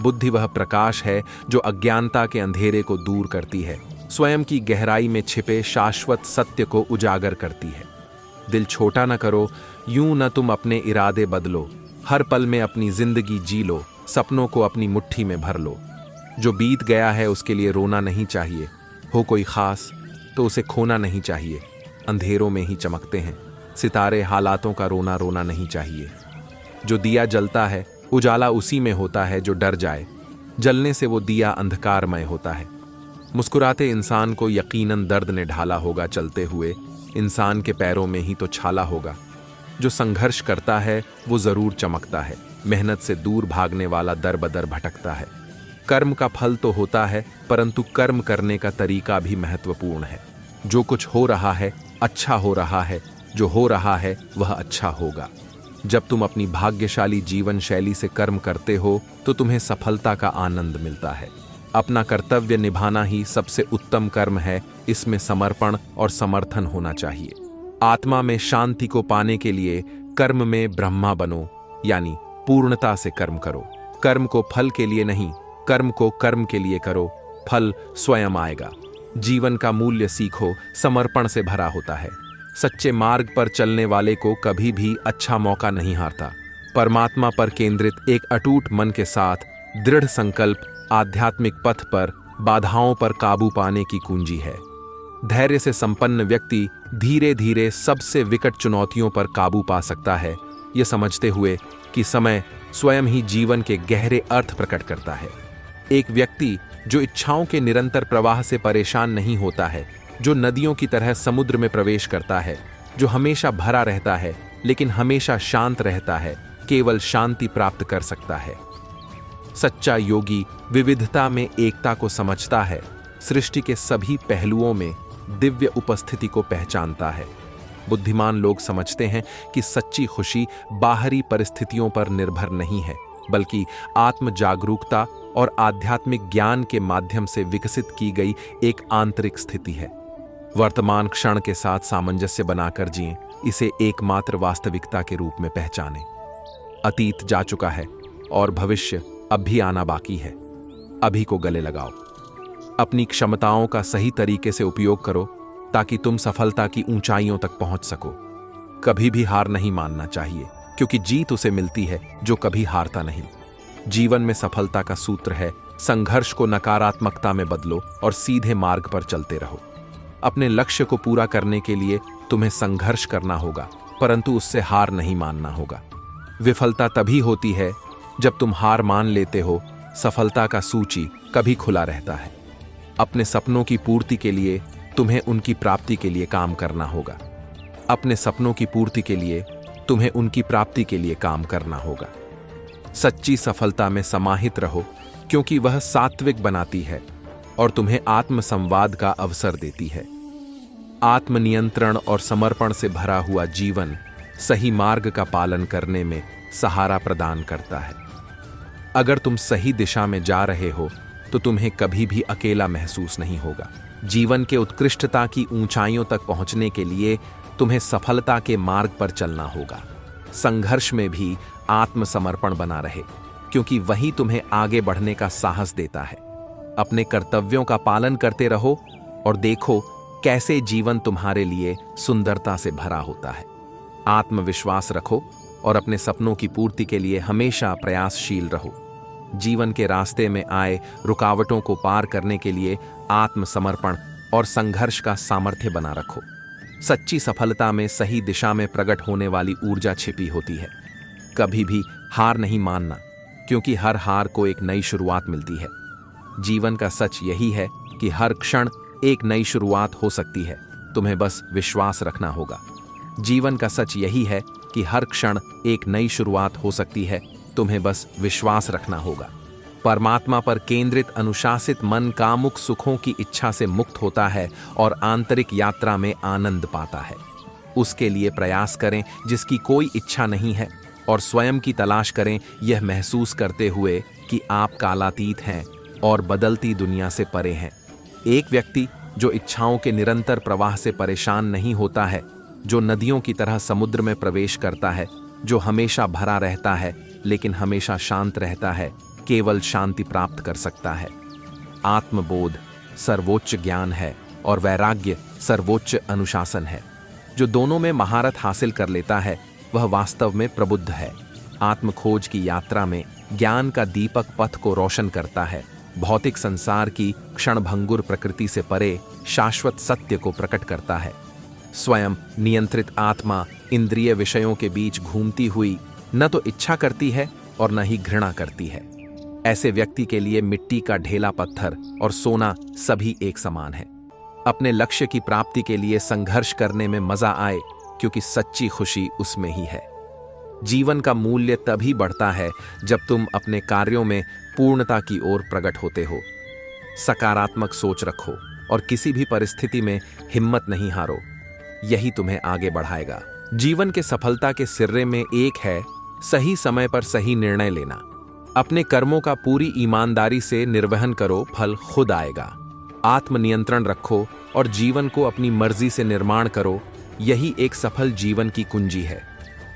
बुद्धि वह प्रकाश है जो अज्ञानता के अंधेरे को दूर करती है, स्वयं की गहराई में छिपे शाश्वत सत्य को उजागर करती है। दिल छोटा न करो, यूं न तुम अपने इरादे बदलो, हर पल में अपनी जिंदगी जी लो, सपनों को अपनी मुट्ठी में भर लो। जो बीत गया है उसके लिए रोना नहीं चाहिए, हो कोई खास तो उसे खोना नहीं चाहिए। अंधेरों में ही चमकते हैं सितारे, हालातों का रोना रोना नहीं चाहिए। जो दिया जलता है उजाला उसी में होता है जो डर जाए, जलने से वो दिया अंधकारमय होता है। मुस्कुराते इंसान को यकीनन दर्द ने ढाला होगा, चलते हुए इंसान के पैरों में ही तो छाला होगा। जो संघर्ष करता है वो जरूर चमकता है, मेहनत से दूर भागने वाला दर बदर भटकता है। कर्म का फल तो होता है, परंतु कर्म करने का तरीका भी महत्वपूर्ण है। जो कुछ हो रहा है अच्छा हो रहा है, जो हो रहा है वह अच्छा होगा। जब तुम अपनी भाग्यशाली जीवन शैली से कर्म करते हो तो तुम्हें सफलता का आनंद मिलता है। अपना कर्तव्य निभाना ही सबसे उत्तम कर्म है, इसमें समर्पण और समर्थन होना चाहिए। आत्मा में शांति को पाने के लिए कर्म में ब्रह्मा बनो, यानी पूर्णता से कर्म करो। कर्म को फल के लिए नहीं, कर्म को कर्म के लिए करो, फल स्वयं आएगा। जीवन का मूल्य सीखो, समर्पण से भरा होता है। सच्चे मार्ग पर चलने वाले को कभी भी अच्छा मौका नहीं हारता। परमात्मा पर केंद्रित एक अटूट मन के साथ दृढ़ संकल्प आध्यात्मिक पथ पर बाधाओं पर काबू पाने की कुंजी है। धैर्य से संपन्न व्यक्ति धीरे धीरे सबसे विकट चुनौतियों पर काबू पा सकता है, यह समझते हुए कि समय स्वयं ही जीवन के गहरे अर्थ प्रकट करता है। एक व्यक्ति जो इच्छाओं के निरंतर प्रवाह से परेशान नहीं होता है, जो नदियों की तरह समुद्र में प्रवेश करता है, जो हमेशा भरा रहता है लेकिन हमेशा शांत रहता है, केवल शांति प्राप्त कर सकता है। सच्चा योगी विविधता में एकता को समझता है, सृष्टि के सभी पहलुओं में दिव्य उपस्थिति को पहचानता है। बुद्धिमान लोग समझते हैं कि सच्ची खुशी बाहरी परिस्थितियों पर निर्भर नहीं है, बल्कि आत्म जागरूकता और आध्यात्मिक ज्ञान के माध्यम से विकसित की गई एक आंतरिक स्थिति है। वर्तमान क्षण के साथ सामंजस्य बनाकर जिएं, इसे एकमात्र वास्तविकता के रूप में पहचानें। अतीत जा चुका है और भविष्य अब भी आना बाकी है। अभी को गले लगाओ। अपनी क्षमताओं का सही तरीके से उपयोग करो ताकि तुम सफलता की ऊंचाइयों तक पहुंच सको। कभी भी हार नहीं मानना चाहिए, क्योंकि जीत उसे मिलती है जो कभी हारता नहीं। जीवन में सफलता का सूत्र है, संघर्ष को नकारात्मकता में बदलो और सीधे मार्ग पर चलते रहो। अपने लक्ष्य को पूरा करने के लिए तुम्हें संघर्ष करना होगा, परंतु उससे हार नहीं मानना होगा। विफलता तभी होती है जब तुम हार मान लेते हो। सफलता का सूची कभी खुला रहता है। अपने सपनों की पूर्ति के लिए तुम्हें उनकी प्राप्ति के लिए काम करना होगा। अपने सपनों की पूर्ति के लिए तुम्हें उनकी प्राप्ति के लिए काम करना होगा। सच्ची सफलता में समाहित रहो, क्योंकि वह सात्विक बनाती है और तुम्हें आत्म संवाद का अवसर देती है। आत्मनियंत्रण और समर्पण से भरा हुआ जीवन सही मार्ग का पालन करने में सहारा प्रदान करता है। अगर तुम सही दिशा में जा रहे हो तो तुम्हें कभी भी अकेला महसूस नहीं होगा। जीवन के उत्कृष्टता की ऊंचाइयों तक पहुंचने के लिए तुम्हें सफलता के मार्ग पर चलना होगा। संघर्ष में भी आत्मसमर्पण बना रहे, क्योंकि वही तुम्हें आगे बढ़ने का साहस देता है। अपने कर्तव्यों का पालन करते रहो और देखो कैसे जीवन तुम्हारे लिए सुंदरता से भरा होता है। आत्मविश्वास रखो और अपने सपनों की पूर्ति के लिए हमेशा प्रयासशील रहो। जीवन के रास्ते में आए रुकावटों को पार करने के लिए आत्मसमर्पण और संघर्ष का सामर्थ्य बना रखो। सच्ची सफलता में सही दिशा में प्रकट होने वाली ऊर्जा छिपी होती है। कभी भी हार नहीं मानना, क्योंकि हर हार को एक नई शुरुआत मिलती है। जीवन का सच यही है कि हर क्षण एक नई शुरुआत हो सकती है, तुम्हें बस विश्वास रखना होगा। जीवन का सच यही है कि हर क्षण एक नई शुरुआत हो सकती है, तुम्हें बस विश्वास रखना होगा। परमात्मा पर केंद्रित अनुशासित मन कामुक सुखों की इच्छा से मुक्त होता है और आंतरिक यात्रा में आनंद पाता है। उसके लिए प्रयास करें जिसकी कोई इच्छा नहीं है, और स्वयं की तलाश करें यह महसूस करते हुए कि आप कालातीत हैं और बदलती दुनिया से परे हैं। एक व्यक्ति जो इच्छाओं के निरंतर प्रवाह से परेशान नहीं होता है, जो नदियों की तरह समुद्र में प्रवेश करता है, जो हमेशा भरा रहता है लेकिन हमेशा शांत रहता है, केवल शांति प्राप्त कर सकता है। आत्मबोध सर्वोच्च ज्ञान है और वैराग्य सर्वोच्च अनुशासन है। जो दोनों में महारत हासिल कर लेता है वह वास्तव में प्रबुद्ध है। आत्मखोज की यात्रा में ज्ञान का दीपक पथ को रोशन करता है। भौतिक संसार की क्षणभंगुर प्रकृति से परे शाश्वत सत्य को प्रकट करता है। स्वयं नियंत्रित आत्मा इंद्रिय विषयों के बीच घूमती हुई न तो इच्छा करती है और न ही घृणा करती है। ऐसे व्यक्ति के लिए मिट्टी का ढेला पत्थर और सोना सभी एक समान है। अपने लक्ष्य की प्राप्ति के लिए संघर्ष करने में मजा आए, क्योंकि सच्ची खुशी उसमें ही है। जीवन का मूल्य तभी बढ़ता है जब तुम अपने कार्यों में पूर्णता की ओर प्रकट होते हो। सकारात्मक सोच रखो और किसी भी परिस्थिति में हिम्मत नहीं हारो। यही तुम्हें आगे बढ़ाएगा। जीवन के सफलता के सिर्रे में एक है सही समय पर सही निर्णय लेना। अपने कर्मों का पूरी ईमानदारी से निर्वहन करो, फल खुद आएगा। आत्मनियंत्रण रखो और जीवन को अपनी मर्जी से निर्माण करो। यही एक सफल जीवन की कुंजी है।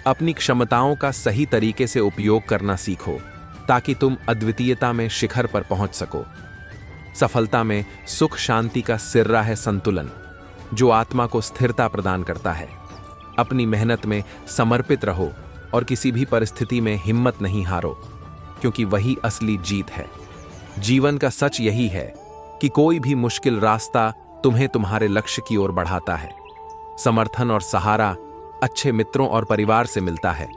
अपनी क्षमताओं का सही तरीके से उपयोग करना सीखो, ताकि तुम अद्वितीयता में शिखर पर पहुंच सको। सफलता में सुख शांति का सिर्रा है संतुलन, जो आत्मा को स्थिरता प्रदान करता है। अपनी मेहनत में समर्पित रहो और किसी भी परिस्थिति में हिम्मत नहीं हारो, क्योंकि वही असली जीत है। जीवन का सच यही है कि कोई भी मुश्किल रास्ता तुम्हें तुम्हारे लक्ष्य की ओर बढ़ाता है। समर्थन और सहारा अच्छे मित्रों और परिवार से मिलता है,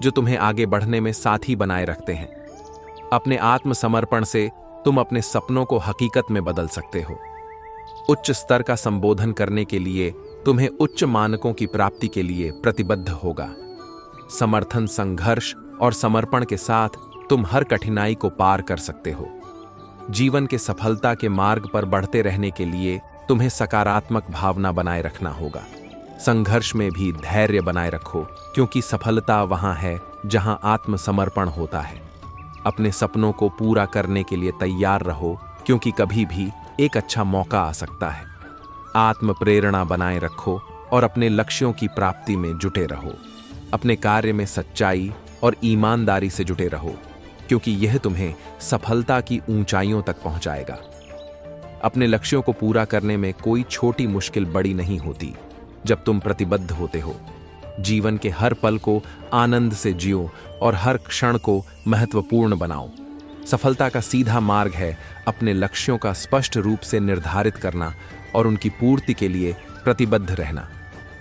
जो तुम्हें आगे बढ़ने में साथी बनाए रखते हैं। अपने आत्मसमर्पण से तुम अपने सपनों को हकीकत में बदल सकते हो। उच्च स्तर का संबोधन करने के लिए तुम्हें उच्च मानकों की प्राप्ति के लिए प्रतिबद्ध होगा। समर्थन, संघर्ष और समर्पण के साथ तुम हर कठिनाई को पार कर सकते हो। जीवन के सफलता के मार्ग पर बढ़ते रहने के लिए तुम्हें सकारात्मक भावना बनाए रखना होगा। संघर्ष में भी धैर्य बनाए रखो, क्योंकि सफलता वहां है जहां आत्मसमर्पण होता है। अपने सपनों को पूरा करने के लिए तैयार रहो, क्योंकि कभी भी एक अच्छा मौका आ सकता है। आत्म प्रेरणा बनाए रखो और अपने लक्ष्यों की प्राप्ति में जुटे रहो। अपने कार्य में सच्चाई और ईमानदारी से जुटे रहो, क्योंकि यह तुम्हें सफलता की ऊंचाइयों तक पहुंचाएगा। अपने लक्ष्यों को पूरा करने में कोई छोटी मुश्किल बड़ी नहीं होती जब तुम प्रतिबद्ध होते हो। जीवन के हर पल को आनंद से जियो और हर क्षण को महत्वपूर्ण बनाओ। सफलता का सीधा मार्ग है अपने लक्ष्यों का स्पष्ट रूप से निर्धारित करना और उनकी पूर्ति के लिए प्रतिबद्ध रहना।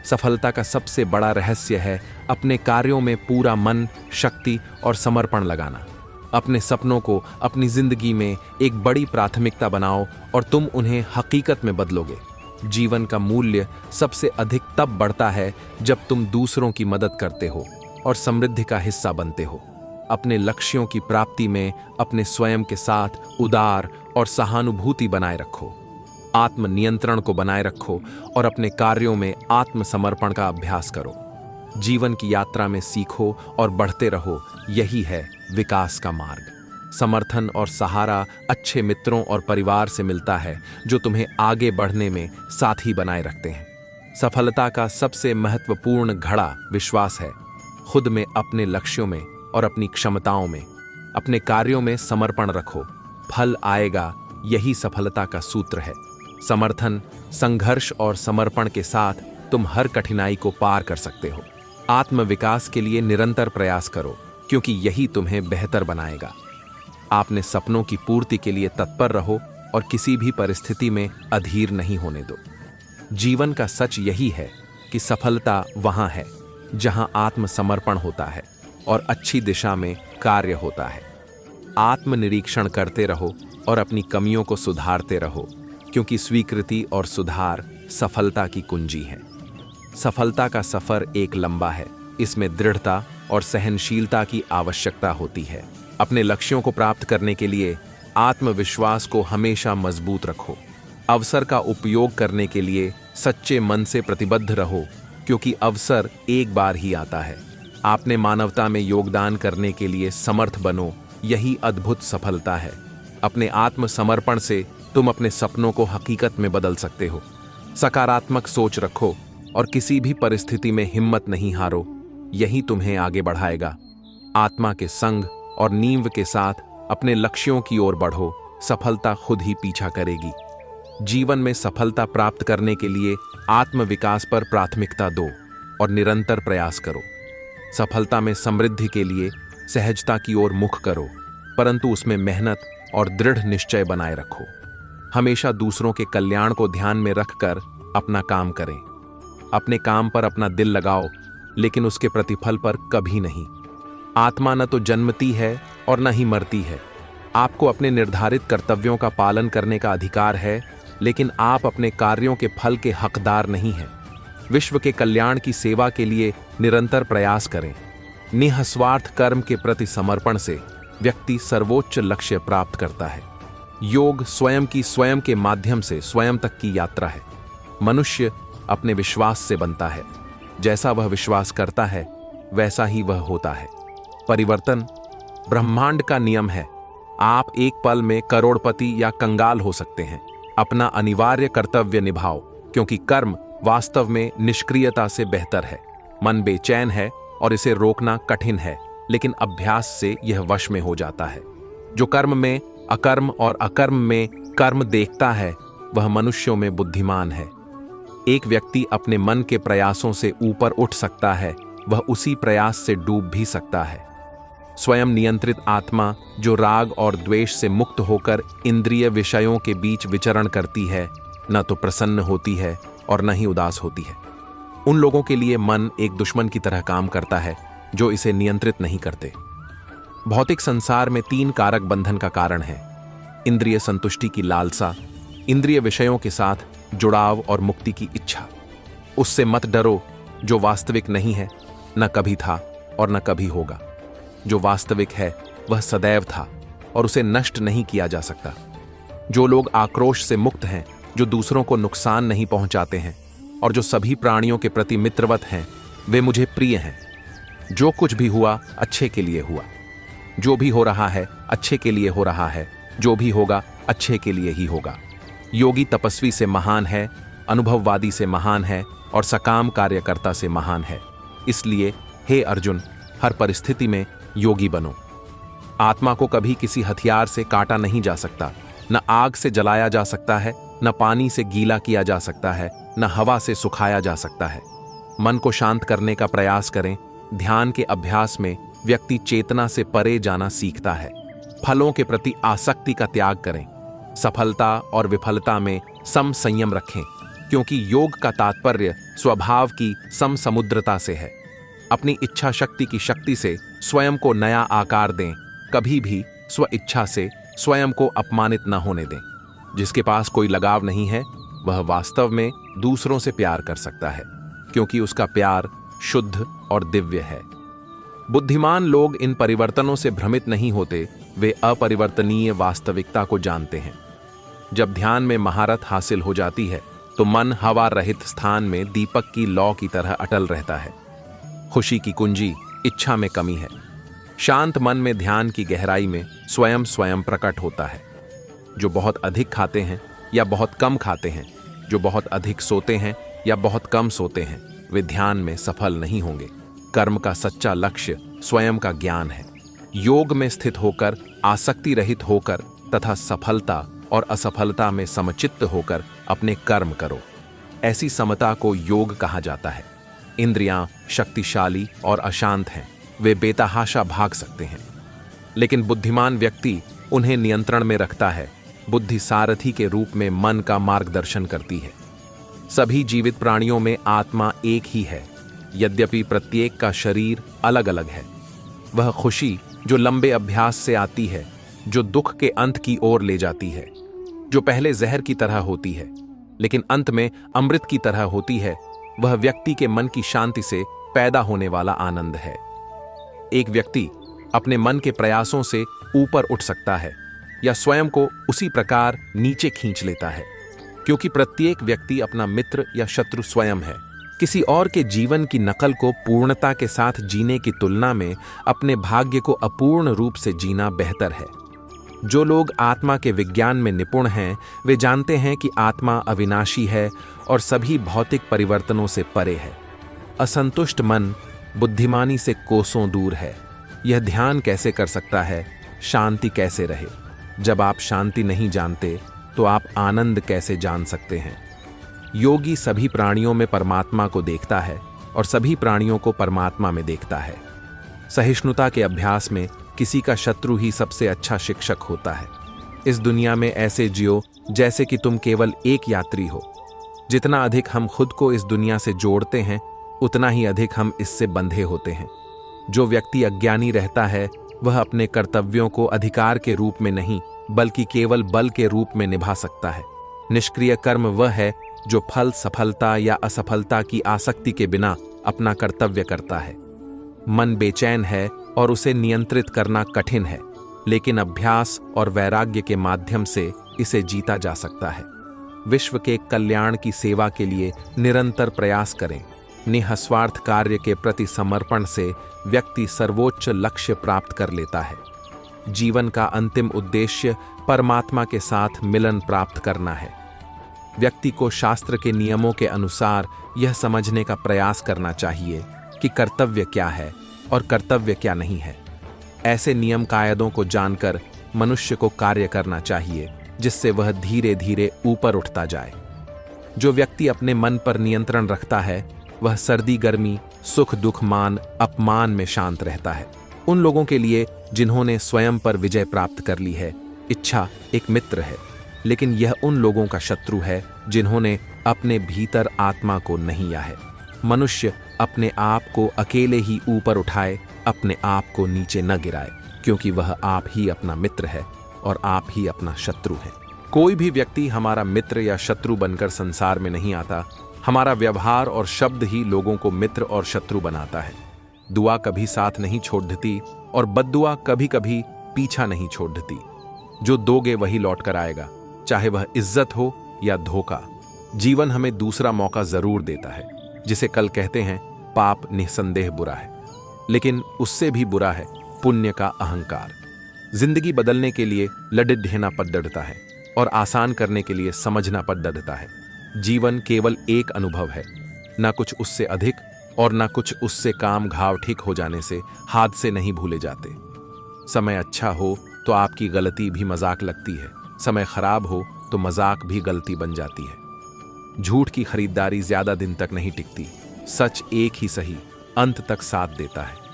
सफलता का सबसे बड़ा रहस्य है अपने कार्यों में पूरा मन, शक्ति और समर्पण लगाना। अपने सपनों को अपनी जिंदगी में एक बड़ी प्राथमिकता बनाओ और तुम उन्हें हकीकत में बदलोगे। जीवन का मूल्य सबसे अधिक तब बढ़ता है जब तुम दूसरों की मदद करते हो और समृद्धि का हिस्सा बनते हो। अपने लक्ष्यों की प्राप्ति में अपने स्वयं के साथ उदार और सहानुभूति बनाए रखो। आत्मनियंत्रण को बनाए रखो और अपने कार्यों में आत्मसमर्पण का अभ्यास करो। जीवन की यात्रा में सीखो और बढ़ते रहो। यही है विकास का मार्ग। समर्थन और सहारा अच्छे मित्रों और परिवार से मिलता है, जो तुम्हें आगे बढ़ने में साथी बनाए रखते हैं। सफलता का सबसे महत्वपूर्ण घड़ा विश्वास है। खुद में, अपने लक्ष्यों में और अपनी क्षमताओं में। अपने कार्यों में समर्पण रखो, फल आएगा। यही सफलता का सूत्र है। समर्थन, संघर्ष और समर्पण के साथ तुम हर कठिनाई को पार कर सकते हो। आत्मविकास के लिए निरंतर प्रयास करो, क्योंकि यही तुम्हें बेहतर बनाएगा। अपने सपनों की पूर्ति के लिए तत्पर रहो और किसी भी परिस्थिति में अधीर नहीं होने दो। जीवन का सच यही है कि सफलता वहां है जहां आत्मसमर्पण होता है और अच्छी दिशा में कार्य होता है। आत्मनिरीक्षण करते रहो और अपनी कमियों को सुधारते रहो, क्योंकि स्वीकृति और सुधार सफलता की कुंजी है। सफलता का सफर एक लंबा है। इसमें दृढ़ता और सहनशीलता की आवश्यकता होती है। अपने लक्ष्यों को प्राप्त करने के लिए आत्मविश्वास को हमेशा मजबूत रखो। अवसर का उपयोग करने के लिए सच्चे मन से प्रतिबद्ध रहो, क्योंकि अवसर एक बार ही आता है। आपने मानवता में योगदान करने के लिए समर्थ बनो। यही अद्भुत सफलता है। अपने आत्मसमर्पण से तुम अपने सपनों को हकीकत में बदल सकते हो। सकारात्मक सोच रखो और किसी भी परिस्थिति में हिम्मत नहीं हारो। यही तुम्हें आगे बढ़ाएगा। आत्मा के संग और नींव के साथ अपने लक्ष्यों की ओर बढ़ो। सफलता खुद ही पीछा करेगी। जीवन में सफलता प्राप्त करने के लिए आत्मविकास पर प्राथमिकता दो और निरंतर प्रयास करो। सफलता में समृद्धि के लिए सहजता की ओर मुख करो, परंतु उसमें मेहनत और दृढ़ निश्चय बनाए रखो। हमेशा दूसरों के कल्याण को ध्यान में रखकर अपना काम करें। अपने काम पर अपना दिल लगाओ, लेकिन उसके प्रतिफल पर कभी नहीं। आत्मा न तो जन्मती है और न ही मरती है। आपको अपने निर्धारित कर्तव्यों का पालन करने का अधिकार है, लेकिन आप अपने कार्यों के फल के हकदार नहीं हैं। विश्व के कल्याण की सेवा के लिए निरंतर प्रयास करें। निःस्वार्थ कर्म के प्रति समर्पण से व्यक्ति सर्वोच्च लक्ष्य प्राप्त करता है। योग स्वयं के माध्यम से स्वयं तक की यात्रा है। मनुष्य अपने विश्वास से बनता है। जैसा वह विश्वास करता है वैसा ही वह होता है। परिवर्तन ब्रह्मांड का नियम है। आप एक पल में करोड़पति या कंगाल हो सकते हैं। अपना अनिवार्य कर्तव्य निभाओ, क्योंकि कर्म वास्तव में निष्क्रियता से बेहतर है। मन बेचैन है और इसे रोकना कठिन है, लेकिन अभ्यास से यह वश में हो जाता है। जो कर्म में अकर्म और अकर्म में कर्म देखता है, वह मनुष्यों में बुद्धिमान है। एक व्यक्ति अपने मन के प्रयासों से ऊपर उठ सकता है, वह उसी प्रयास से डूब भी सकता है। स्वयं नियंत्रित आत्मा जो राग और द्वेष से मुक्त होकर इंद्रिय विषयों के बीच विचरण करती है, न तो प्रसन्न होती है और न ही उदास होती है। उन लोगों के लिए मन एक दुश्मन की तरह काम करता है जो इसे नियंत्रित नहीं करते। भौतिक संसार में 3 कारक बंधन का कारण है: इंद्रिय संतुष्टि की लालसा, इंद्रिय विषयों के साथ जुड़ाव और मुक्ति की इच्छा। उससे मत डरो जो वास्तविक नहीं है, न कभी था और न कभी होगा। जो वास्तविक है वह सदैव था और उसे नष्ट नहीं किया जा सकता। जो लोग आक्रोश से मुक्त हैं, जो दूसरों को नुकसान नहीं पहुंचाते हैं और जो सभी प्राणियों के प्रति मित्रवत हैं, वे मुझे प्रिय हैं। जो कुछ भी हुआ अच्छे के लिए हुआ। जो भी हो रहा है अच्छे के लिए हो रहा है। जो भी होगा अच्छे के लिए ही होगा। योगी तपस्वी से महान है, अनुभववादी से महान है और सकाम कार्यकर्ता से महान है। इसलिए हे अर्जुन, हर परिस्थिति में योगी बनो। आत्मा को कभी किसी हथियार से काटा नहीं जा सकता। न आग से जलाया जा सकता है, न पानी से गीला किया जा सकता है, न हवा से सुखाया जा सकता है। मन को शांत करने का प्रयास करें। ध्यान के अभ्यास में व्यक्ति चेतना से परे जाना सीखता है। फलों के प्रति आसक्ति का त्याग करें। सफलता और विफलता में सम संयम रखें, क्योंकि योग का तात्पर्य स्वभाव की समसमुद्रता से है। अपनी इच्छा शक्ति की शक्ति से स्वयं को नया आकार दें। कभी भी स्व इच्छा से स्वयं को अपमानित न होने दें। जिसके पास कोई लगाव नहीं है, वह वास्तव में दूसरों से प्यार कर सकता है, क्योंकि उसका प्यार शुद्ध और दिव्य है। बुद्धिमान लोग इन परिवर्तनों से भ्रमित नहीं होते। वे अपरिवर्तनीय वास्तविकता को जानते हैं। जब ध्यान में महारत हासिल हो जाती है, तो मन हवा रहित स्थान में दीपक की लौ की तरह अटल रहता है। खुशी की कुंजी इच्छा में कमी है। शांत मन में ध्यान की गहराई में स्वयं प्रकट होता है। जो बहुत अधिक खाते हैं या बहुत कम खाते हैं, जो बहुत अधिक सोते हैं या बहुत कम सोते हैं, वे ध्यान में सफल नहीं होंगे। कर्म का सच्चा लक्ष्य स्वयं का ज्ञान है। योग में स्थित होकर, आसक्ति रहित होकर तथा सफलता और असफलता में समचित्त होकर अपने कर्म करो। ऐसी समता को योग कहा जाता है। इंद्रियां शक्तिशाली और अशांत हैं, वे बेतहाशा भाग सकते हैं, लेकिन बुद्धिमान व्यक्ति उन्हें नियंत्रण में रखता है। बुद्धि सारथी के रूप में मन का मार्गदर्शन करती है। सभी जीवित प्राणियों में आत्मा एक ही है, यद्यपि प्रत्येक का शरीर अलग अलग है। वह खुशी जो लंबे अभ्यास से आती है, जो दुख के अंत की ओर ले जाती है, जो पहले जहर की तरह होती है लेकिन अंत में अमृत की तरह होती है, वह व्यक्ति के मन की शांति से पैदा होने वाला आनंद है। एक व्यक्ति अपने मन के प्रयासों से ऊपर उठ सकता है या स्वयं को उसी प्रकार नीचे खींच लेता है, क्योंकि प्रत्येक व्यक्ति अपना मित्र या शत्रु स्वयं है। किसी और के जीवन की नकल को पूर्णता के साथ जीने की तुलना में अपने भाग्य को अपूर्ण रूप से जीना बेहतर है। जो लोग आत्मा के विज्ञान में निपुण हैं, वे जानते हैं कि आत्मा अविनाशी है और सभी भौतिक परिवर्तनों से परे है। असंतुष्ट मन बुद्धिमानी से कोसों दूर है। यह ध्यान कैसे कर सकता है? शांति कैसे रहे? जब आप शांति नहीं जानते, तो आप आनंद कैसे जान सकते हैं? योगी सभी प्राणियों में परमात्मा को देखता है और सभी प्राणियों को परमात्मा में देखता है। सहिष्णुता के अभ्यास में किसी का शत्रु ही सबसे अच्छा शिक्षक होता है। इस दुनिया में ऐसे जियो जैसे कि तुम केवल एक यात्री हो। जितना अधिक हम खुद को इस दुनिया से जोड़ते हैं, उतना ही अधिक हम इससे बंधे होते हैं। जो व्यक्ति अज्ञानी रहता है वह अपने कर्तव्यों को अधिकार के रूप में नहीं बल्कि केवल बल के रूप में निभा सकता है। निष्क्रिय कर्म वह है जो फल, सफलता या असफलता की आसक्ति के बिना अपना कर्तव्य करता है। मन बेचैन है और उसे नियंत्रित करना कठिन है, लेकिन अभ्यास और वैराग्य के माध्यम से इसे जीता जा सकता है। विश्व के कल्याण की सेवा के लिए निरंतर प्रयास करें। निःस्वार्थ कार्य के प्रति समर्पण से व्यक्ति सर्वोच्च लक्ष्य प्राप्त कर लेता है। जीवन का अंतिम उद्देश्य परमात्मा के साथ मिलन प्राप्त करना है। व्यक्ति को शास्त्र के नियमों के अनुसार यह समझने का प्रयास करना चाहिए कि कर्तव्य क्या है और कर्तव्य क्या नहीं है। ऐसे नियम कायदों को जानकर मनुष्य को कार्य करना चाहिए जिससे वह धीरे धीरे ऊपर उठता जाए। जो व्यक्ति अपने मन पर नियंत्रण रखता है वह सर्दी गर्मी, सुख दुख, मान अपमान में शांत रहता है। उन लोगों के लिए जिन्होंने स्वयं पर विजय प्राप्त कर ली है, इच्छा एक मित्र है, लेकिन यह उन लोगों का शत्रु है जिन्होंने अपने भीतर आत्मा को नहीं या है। मनुष्य अपने आप को अकेले ही ऊपर उठाए, अपने आप को नीचे न गिराए, क्योंकि वह आप ही अपना मित्र है और आप ही अपना शत्रु है। कोई भी व्यक्ति हमारा मित्र या शत्रु बनकर संसार में नहीं आता। हमारा व्यवहार और शब्द ही लोगों को मित्र और शत्रु बनाता है। दुआ कभी साथ नहीं छोड़ती और बद्दुआ कभी कभी पीछा नहीं छोड़ती। जो दोगे वही लौट कर आएगा, चाहे वह इज्जत हो या धोखा। जीवन हमें दूसरा मौका जरूर देता है, जिसे कल कहते हैं पाप निसंदेह बुरा है, लेकिन उससे भी बुरा है पुण्य का अहंकार। जिंदगी बदलने के लिए लडिढ्यना पद्धड़ता है और आसान करने के लिए समझना पद्धड़ता है। जीवन केवल एक अनुभव है, ना कुछ उससे अधिक और ना कुछ उससे। काम घाव ठीक हो जाने से हादसे नहीं भूले जाते। समय अच्छा हो तो आपकी गलती भी मजाक लगती है, समय खराब हो तो मजाक भी गलती बन जाती है। झूठ की खरीदारी ज्यादा दिन तक नहीं टिकती, सच एक ही सही अंत तक साथ देता है।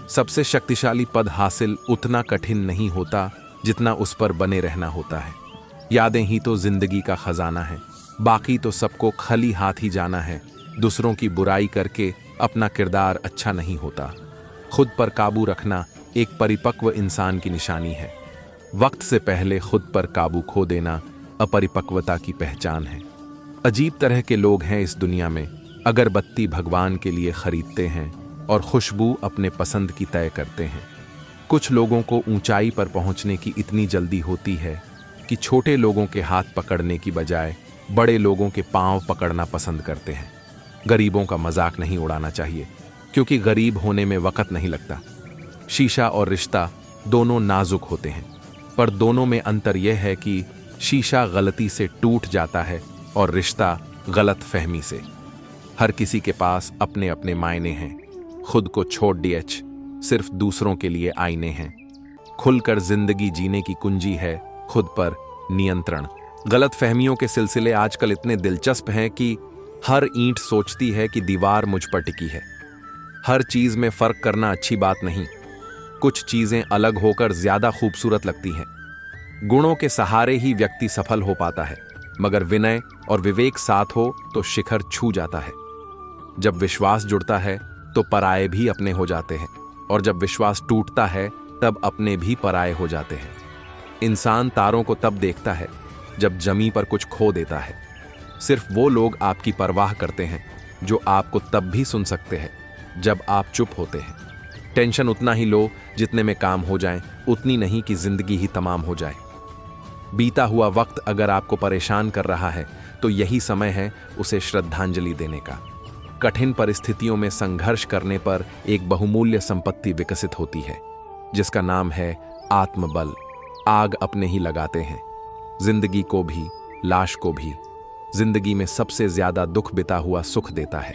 सबसे शक्तिशाली पद हासिल उतना कठिन नहीं होता जितना उस पर बने रहना होता है। यादें ही तो जिंदगी का खजाना है, बाकी तो सबको खाली हाथ ही जाना है। दूसरों की बुराई करके अपना किरदार अच्छा नहीं होता। खुद पर काबू रखना एक परिपक्व इंसान की निशानी है। वक्त से पहले खुद पर काबू खो देना अपरिपक्वता की पहचान है। अजीब तरह के लोग हैं इस दुनिया में। अगरबत्ती भगवान के लिए खरीदते हैं और खुशबू अपने पसंद की तय करते हैं। कुछ लोगों को ऊंचाई पर पहुंचने की इतनी जल्दी होती है कि छोटे लोगों के हाथ पकड़ने की बजाय बड़े लोगों के पांव पकड़ना पसंद करते हैं। गरीबों का मजाक नहीं उड़ाना चाहिए, क्योंकि गरीब होने में वक्त नहीं लगता। शीशा और रिश्ता दोनों नाजुक होते हैं, पर दोनों में अंतर यह है कि शीशा गलती से टूट जाता है और रिश्ता गलत फहमी से। हर किसी के पास अपने अपने मायने हैं। खुद को छोड़ डीएच, सिर्फ दूसरों के लिए आईने हैं। खुलकर जिंदगी जीने की कुंजी है खुद पर नियंत्रण। गलत फहमियों के सिलसिले आजकल इतने दिलचस्प हैं कि हर ईंट सोचती है कि दीवार मुझ पर टिकी है। हर चीज में फर्क करना अच्छी बात नहीं। कुछ चीजें अलग होकर ज्यादा खूबसूरत लगती हैं। गुणों के सहारे ही व्यक्ति सफल हो पाता है, मगर विनय और विवेक साथ हो तो शिखर छू जाता है। जब विश्वास जुड़ता है तो पराये भी अपने हो जाते हैं, और जब विश्वास टूटता है तब अपने भी पराये हो जाते हैं। इंसान तारों को तब देखता है जब जमी पर कुछ खो देता है। सिर्फ वो लोग आपकी परवाह करते हैं जो आपको तब भी सुन सकते हैं जब आप चुप होते हैं। टेंशन उतना ही लो जितने में काम हो जाए, उतनी नहीं कि जिंदगी ही तमाम हो जाए। बीता हुआ वक्त अगर आपको परेशान कर रहा है तो यही समय है उसे श्रद्धांजलि देने का। कठिन परिस्थितियों में संघर्ष करने पर एक बहुमूल्य संपत्ति विकसित होती है, जिसका नाम है आत्मबल। आग अपने ही लगाते हैं, जिंदगी को भी, लाश को भी। जिंदगी में सबसे ज्यादा दुख बिता हुआ सुख देता है।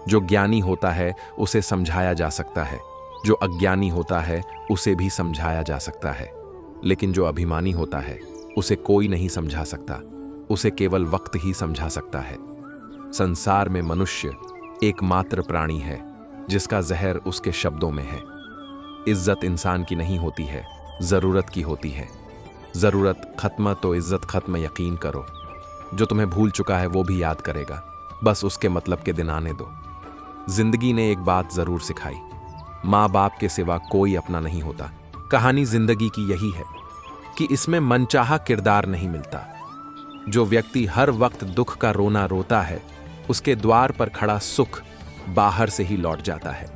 जो ज्ञानी होता है उसे समझाया जा सकता है, जो अज्ञानी होता है उसे भी समझाया जा सकता है, लेकिन जो अभिमानी होता है उसे कोई नहीं समझा सकता, उसे केवल वक्त ही समझा सकता है। संसार में मनुष्य एकमात्र प्राणी है जिसका जहर उसके शब्दों में है। इज्जत इंसान की नहीं होती है, जरूरत की होती है। जरूरत खत्म तो इज्जत खत्म, यकीन करो। जो तुम्हें भूल चुका है वो भी याद करेगा, बस उसके मतलब के दिन आने दो। जिंदगी ने एक बात जरूर सिखाई, माँ बाप के सिवा कोई अपना नहीं होता। कहानी जिंदगी की यही है कि इसमें मनचाहा किरदार नहीं मिलता। जो व्यक्ति हर वक्त दुख का रोना रोता है, उसके द्वार पर खड़ा सुख बाहर से ही लौट जाता है।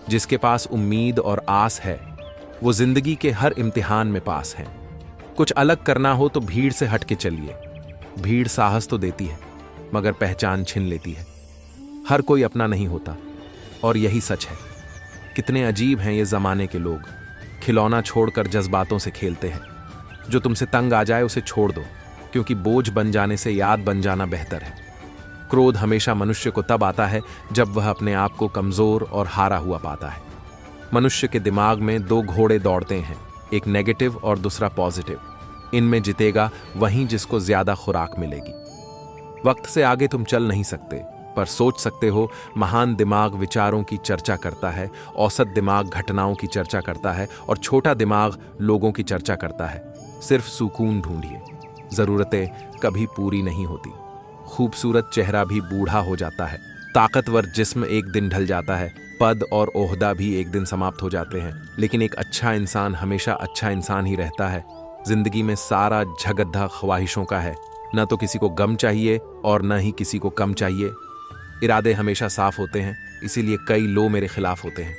जिसके पास उम्मीद और आस है, वो जिंदगी के हर इम्तिहान में पास है। कुछ अलग करना हो तो भीड़ से हट के चलिए। भीड़ साहस तो देती है, मगर पहचान छीन लेती है। हर कोई अपना नहीं होता, और यही सच है। कितने अजीब हैं ये जमाने के लोग। खिलौना छोड़कर जज्बातों से खेलते हैं। जो तुमसे तंग आ जाए उसे छोड़ दो, क्योंकि बोझ बन जाने से याद बन जाना बेहतर है। क्रोध हमेशा मनुष्य को तब आता है जब वह अपने आप को कमजोर और हारा हुआ पाता है। मनुष्य के दिमाग में दो घोड़े दौड़ते हैं, एक नेगेटिव और दूसरा पॉजिटिव। इनमें जीतेगा वहीं जिसको ज्यादा खुराक मिलेगी। वक्त से आगे तुम चल नहीं सकते, पर सोच सकते हो। महान दिमाग विचारों की चर्चा करता है, औसत दिमाग घटनाओं की चर्चा करता है, और छोटा दिमाग लोगों की चर्चा करता है। सिर्फ सुकून ढूंढिए। जरूरतें कभी पूरी नहीं होती। खूबसूरत चेहरा भी बूढ़ा हो जाता है। ताकतवर जिस्म एक दिन ढल जाता है। पद और ओहदा भी एक दिन समाप्त हो जाते हैं, लेकिन एक अच्छा इंसान हमेशा अच्छा इंसान ही रहता है। जिंदगी में सारा झगड्ढा ख्वाहिशों का है। न तो किसी को गम चाहिए और न ही किसी को कम चाहिए। इरादे हमेशा साफ होते हैं, इसीलिए कई लोग मेरे खिलाफ होते हैं।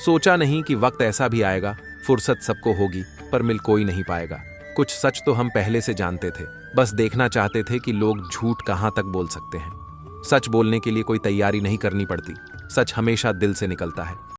सोचा नहीं कि वक्त ऐसा भी आएगा, फुर्सत सबको होगी, पर मिल कोई नहीं पाएगा। कुछ सच तो हम पहले से जानते थे, बस देखना चाहते थे कि लोग झूठ कहाँ तक बोल सकते हैं। सच बोलने के लिए कोई तैयारी नहीं करनी पड़ती। सच हमेशा दिल से निकलता है।